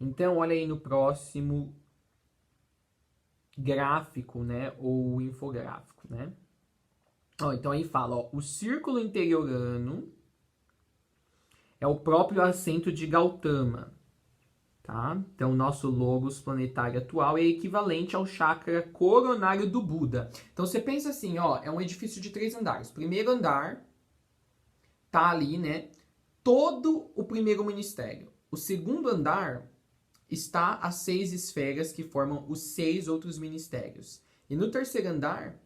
Então, olha aí no próximo gráfico, né, ou infográfico, né? Ó, então aí fala, ó, o círculo interiorano é o próprio assento de Gautama, tá? Então, nosso logos planetário atual é equivalente ao chakra coronário do Buda. Então, você pensa assim, ó, é um edifício de 3 andares. Primeiro andar tá ali, né, todo o primeiro ministério. O segundo andar está as 6 esferas que formam os 6 outros ministérios. E no terceiro andar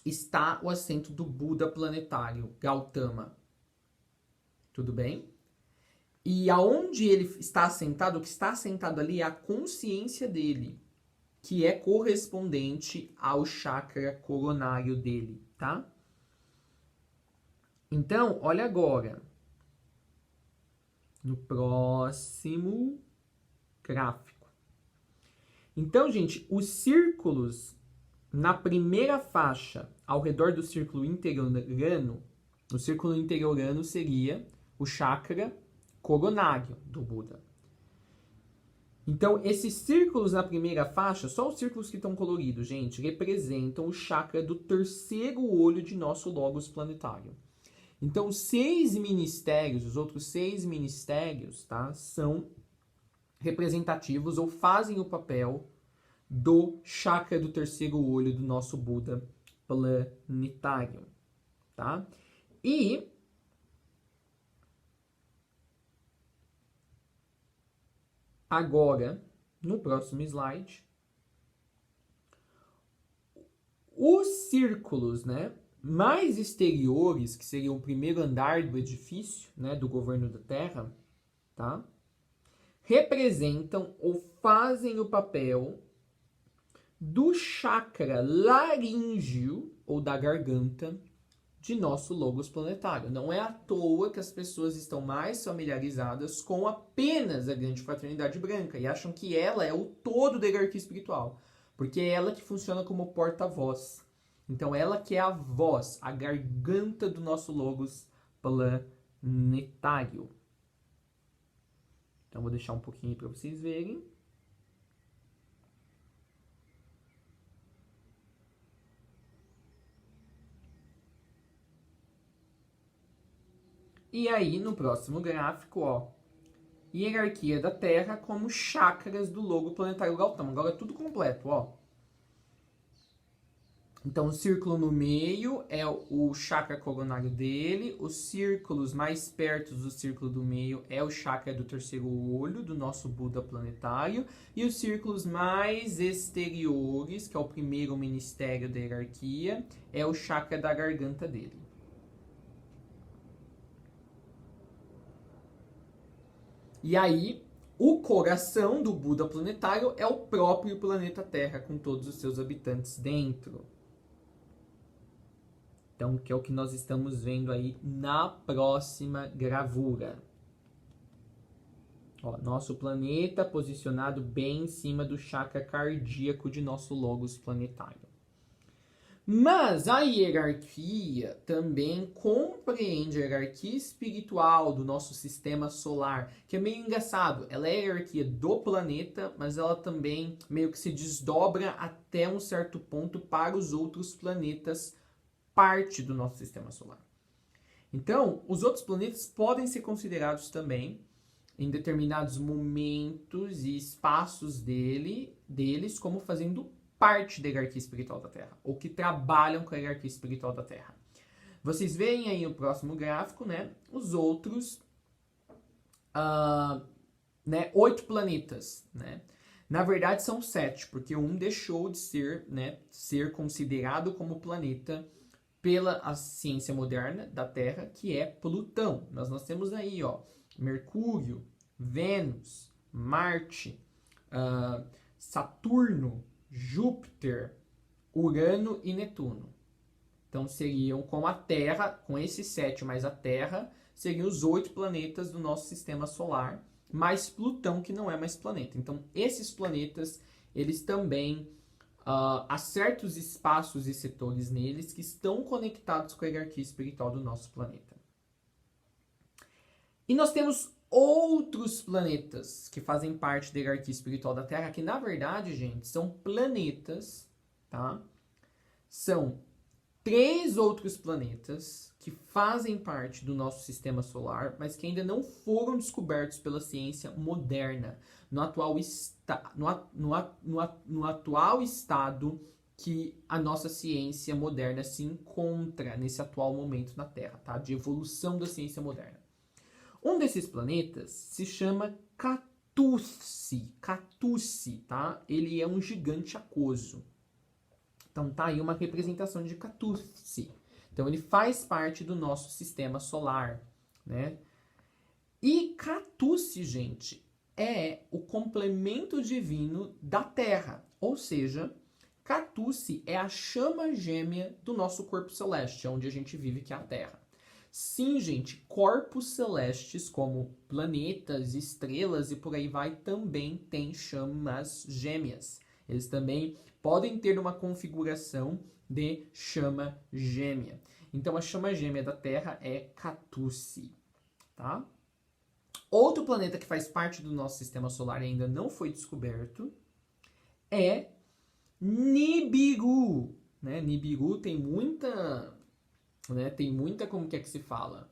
está o assento do Buda planetário, Gautama. Tudo bem? E aonde ele está assentado, o que está assentado ali é a consciência dele, que é correspondente ao chakra coronário dele, tá? Então, olha agora. No próximo gráfico. Então, gente, os círculos na primeira faixa, ao redor do círculo interiorano, o círculo interiorano seria o chakra coronário do Buda. Então, esses círculos na primeira faixa, só os círculos que estão coloridos, gente, representam o chakra do terceiro olho de nosso logos planetário. Então, os 6 ministérios, os outros 6 ministérios, tá, são representativos ou fazem o papel do chakra do terceiro olho do nosso Buda planetário, tá? E agora, no próximo slide, os círculos, né, mais exteriores, que seriam o primeiro andar do edifício, né, do governo da Terra, tá? Representam ou fazem o papel do chakra laríngeo ou da garganta de nosso logos planetário. Não é à toa que as pessoas estão mais familiarizadas com apenas a grande fraternidade branca e acham que ela é o todo da hierarquia espiritual, porque é ela que funciona como porta-voz. Então, ela que é a voz, a garganta do nosso logos planetário. Então, vou deixar um pouquinho para vocês verem. E aí, no próximo gráfico, ó, hierarquia da Terra como chakras do logo planetário Gautama. Agora é tudo completo, ó. Então, o círculo no meio é o chakra coronário dele. Os círculos mais perto do círculo do meio é o chakra do terceiro olho, do nosso Buda planetário. E os círculos mais exteriores, que é o primeiro ministério da hierarquia, é o chakra da garganta dele. E aí, o coração do Buda planetário é o próprio planeta Terra, com todos os seus habitantes dentro. Então, que é o que nós estamos vendo aí na próxima gravura. Ó, nosso planeta posicionado bem em cima do chakra cardíaco de nosso logos planetário. Mas a hierarquia também compreende a hierarquia espiritual do nosso sistema solar, que é meio engraçado. Ela é a hierarquia do planeta, mas ela também meio que se desdobra até um certo ponto para os outros planetas, parte do nosso sistema solar. Então, os outros planetas podem ser considerados também, em determinados momentos e espaços deles, como fazendo parte da hierarquia espiritual da Terra, ou que trabalham com a hierarquia espiritual da Terra. Vocês veem aí no próximo gráfico, né, os outros 8 planetas, né? Na verdade são 7, porque um deixou de ser considerado como planeta pela ciência moderna da Terra, que é Plutão. Nós temos aí, ó, Mercúrio, Vênus, Marte, Saturno, Júpiter, Urano e Netuno. Então seriam com a Terra, com esses 7 mais a Terra, seriam os 8 planetas do nosso sistema solar, mais Plutão, que não é mais planeta. Então esses planetas, eles também há certos espaços e setores neles que estão conectados com a hierarquia espiritual do nosso planeta. E nós temos outros planetas que fazem parte da hierarquia espiritual da Terra, que na verdade, gente, são planetas, tá? São 3 outros planetas que fazem parte do nosso sistema solar, mas que ainda não foram descobertos pela ciência moderna, no atual estado que a nossa ciência moderna se encontra nesse atual momento na Terra, tá? De evolução da ciência moderna. Um desses planetas se chama Catusse, tá? Ele é um gigante aquoso. Então tá aí uma representação de Catusse. Então ele faz parte do nosso sistema solar, né? E Catusse, gente, é o complemento divino da Terra. Ou seja, Catusse é a chama gêmea do nosso corpo celeste, onde a gente vive, que é a Terra. Sim, gente, corpos celestes como planetas, estrelas e por aí vai também têm chamas gêmeas. Eles também podem ter uma configuração de chama gêmea. Então a chama gêmea da Terra é Catusse, tá? Outro planeta que faz parte do nosso sistema solar e ainda não foi descoberto é Nibiru, né? Nibiru tem muita, como que se fala?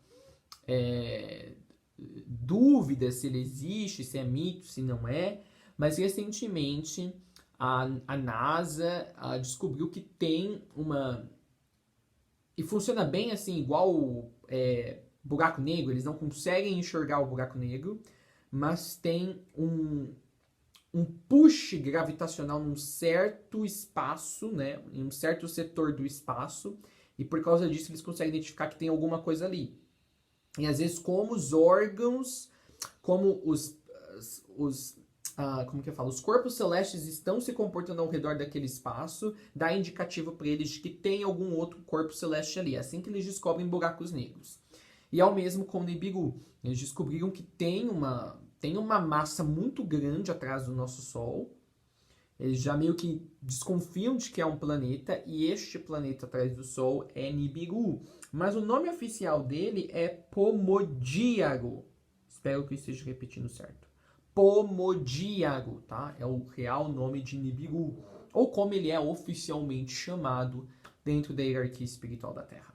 Dúvida se ele existe, se é mito, se não é. Mas recentemente a NASA descobriu que tem uma... E funciona bem assim, igual buraco negro. Eles não conseguem enxergar o buraco negro, mas tem um push gravitacional num certo espaço, né? Em um certo setor do espaço. E por causa disso eles conseguem identificar que tem alguma coisa ali. E às vezes como os órgãos, como os corpos celestes estão se comportando ao redor daquele espaço, dá indicativo para eles de que tem algum outro corpo celeste ali. É assim que eles descobrem buracos negros. E ao mesmo com o Nibiru. Eles descobriram que tem uma massa muito grande atrás do nosso Sol. Eles já meio que desconfiam de que é um planeta, e este planeta atrás do Sol é Nibiru. Mas o nome oficial dele é Pomodíago. Espero que eu esteja repetindo certo. Pomodíago, tá? É o real nome de Nibiru, ou como ele é oficialmente chamado dentro da hierarquia espiritual da Terra.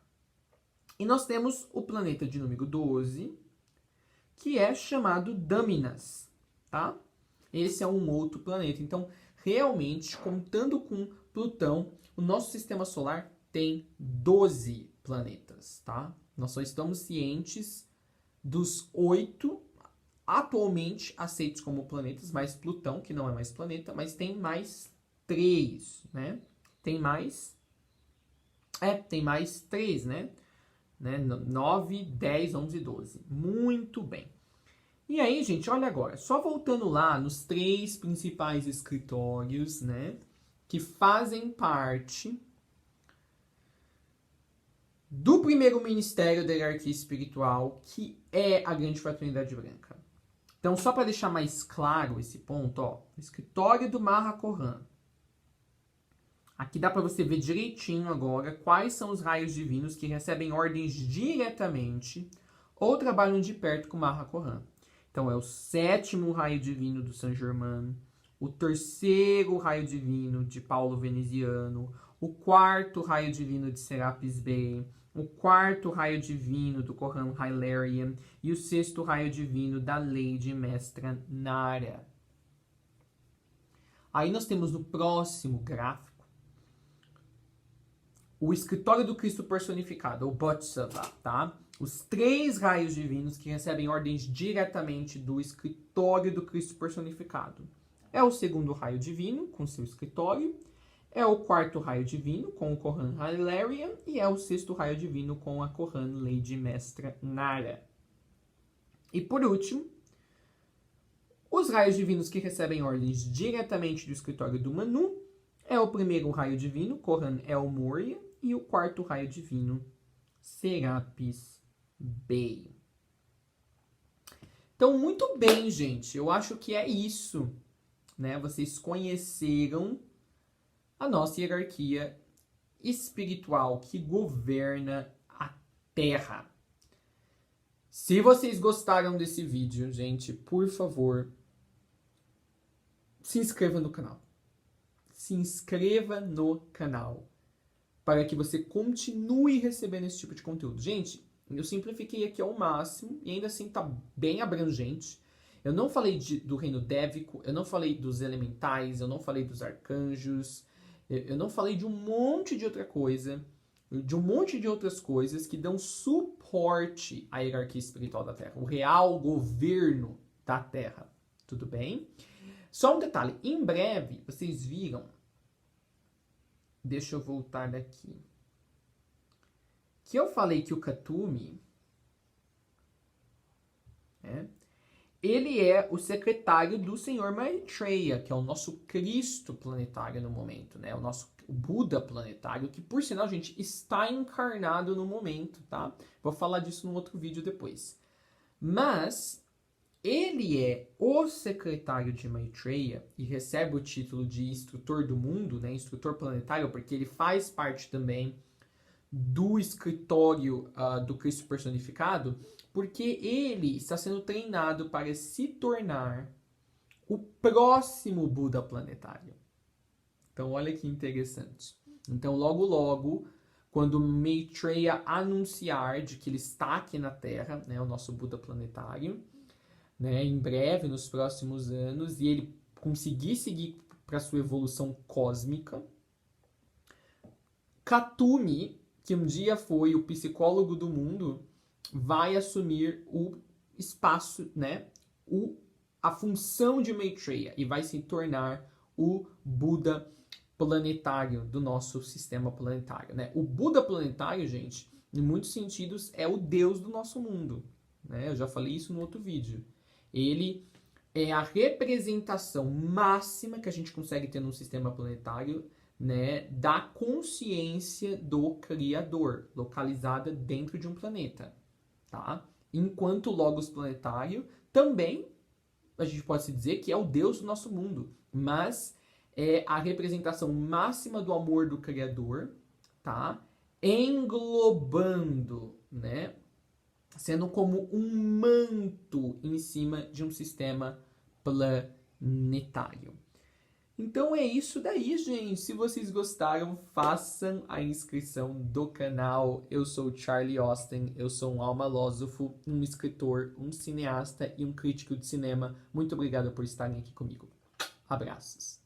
E nós temos o planeta de número 12, que é chamado Daminas, tá? Esse é um outro planeta. Então, realmente, contando com Plutão, o nosso sistema solar tem 12 planetas, tá? Nós só estamos cientes dos 8 atualmente aceitos como planetas, mais Plutão, que não é mais planeta, mas tem mais 3, né? Tem mais 3, né? 9, 10, 11, 12. Muito bem. E aí, gente, olha agora. Só voltando lá nos 3 principais escritórios, né? Que fazem parte do primeiro ministério da hierarquia espiritual, que é a Grande Fraternidade Branca. Então, só para deixar mais claro esse ponto, ó, o escritório do Mahachohan. Aqui dá para você ver direitinho agora quais são os raios divinos que recebem ordens diretamente ou trabalham de perto com o Mahachohan. Então, é o 7º raio divino do Saint Germain, o 3º raio divino de Paulo Veneziano, o 4º raio divino de Serapis Bey, o 4º raio divino do Kohan Hilarion e o 6º raio divino da Lady Mestra Nara. Aí nós temos no próximo gráfico o escritório do Cristo personificado, o Bodhisattva, tá? Os 3 raios divinos que recebem ordens diretamente do escritório do Cristo personificado. É o 2º raio divino, com seu escritório, é o 4º raio divino, com o Kohan Hilarion, e é o 6º raio divino, com a Kohan Lady Mestra Nara. E por último, os raios divinos que recebem ordens diretamente do escritório do Manu, é o 1º raio divino, Kohan El Morya, e o 4º raio divino, Serapis Bey. Então, muito bem, gente. Eu acho que é isso, né? Vocês conheceram a nossa hierarquia espiritual que governa a Terra. Se vocês gostaram desse vídeo, gente, por favor, se inscreva no canal. Se inscreva no canal para que você continue recebendo esse tipo de conteúdo. Gente, eu simplifiquei aqui ao máximo e ainda assim tá bem abrangente. Eu não falei do reino dévico, eu não falei dos elementais, eu não falei dos arcanjos, eu não falei de um monte de outra coisa, de um monte de outras coisas que dão suporte à hierarquia espiritual da Terra, o real governo da Terra. Tudo bem? Só um detalhe, em breve, vocês viram, deixa eu voltar daqui, que eu falei que o Katumi, ele é o secretário do Senhor Maitreya, que é o nosso Cristo planetário no momento, né? O nosso Buda planetário, que por sinal, gente, está encarnado no momento, tá? Vou falar disso num outro vídeo depois. Mas ele é o secretário de Maitreya e recebe o título de instrutor do mundo, né? Instrutor planetário, porque ele faz parte também do escritório do Cristo personificado, porque ele está sendo treinado para se tornar o próximo Buda planetário. Então, olha que interessante. Então, logo, logo, quando Maitreya anunciar de que ele está aqui na Terra, né, o nosso Buda planetário, né, em breve, nos próximos anos, e ele conseguir seguir para sua evolução cósmica, Katumi, que um dia foi o psicólogo do mundo, vai assumir o espaço, né, a função de Maitreya e vai se tornar o Buda planetário do nosso sistema planetário, né? O Buda planetário, gente, em muitos sentidos, é o Deus do nosso mundo, né? Eu já falei isso no outro vídeo. Ele é a representação máxima que a gente consegue ter num sistema planetário, né, da consciência do Criador, localizada dentro de um planeta, tá? Enquanto o Logos planetário também, a gente pode se dizer que é o Deus do nosso mundo, mas é a representação máxima do amor do Criador, tá? Englobando, né? Sendo como um manto em cima de um sistema planetário. Então é isso daí, gente. Se vocês gostaram, façam a inscrição do canal. Eu sou o Charlie Austin, eu sou um almalósofo, um escritor, um cineasta e um crítico de cinema. Muito obrigado por estarem aqui comigo. Abraços.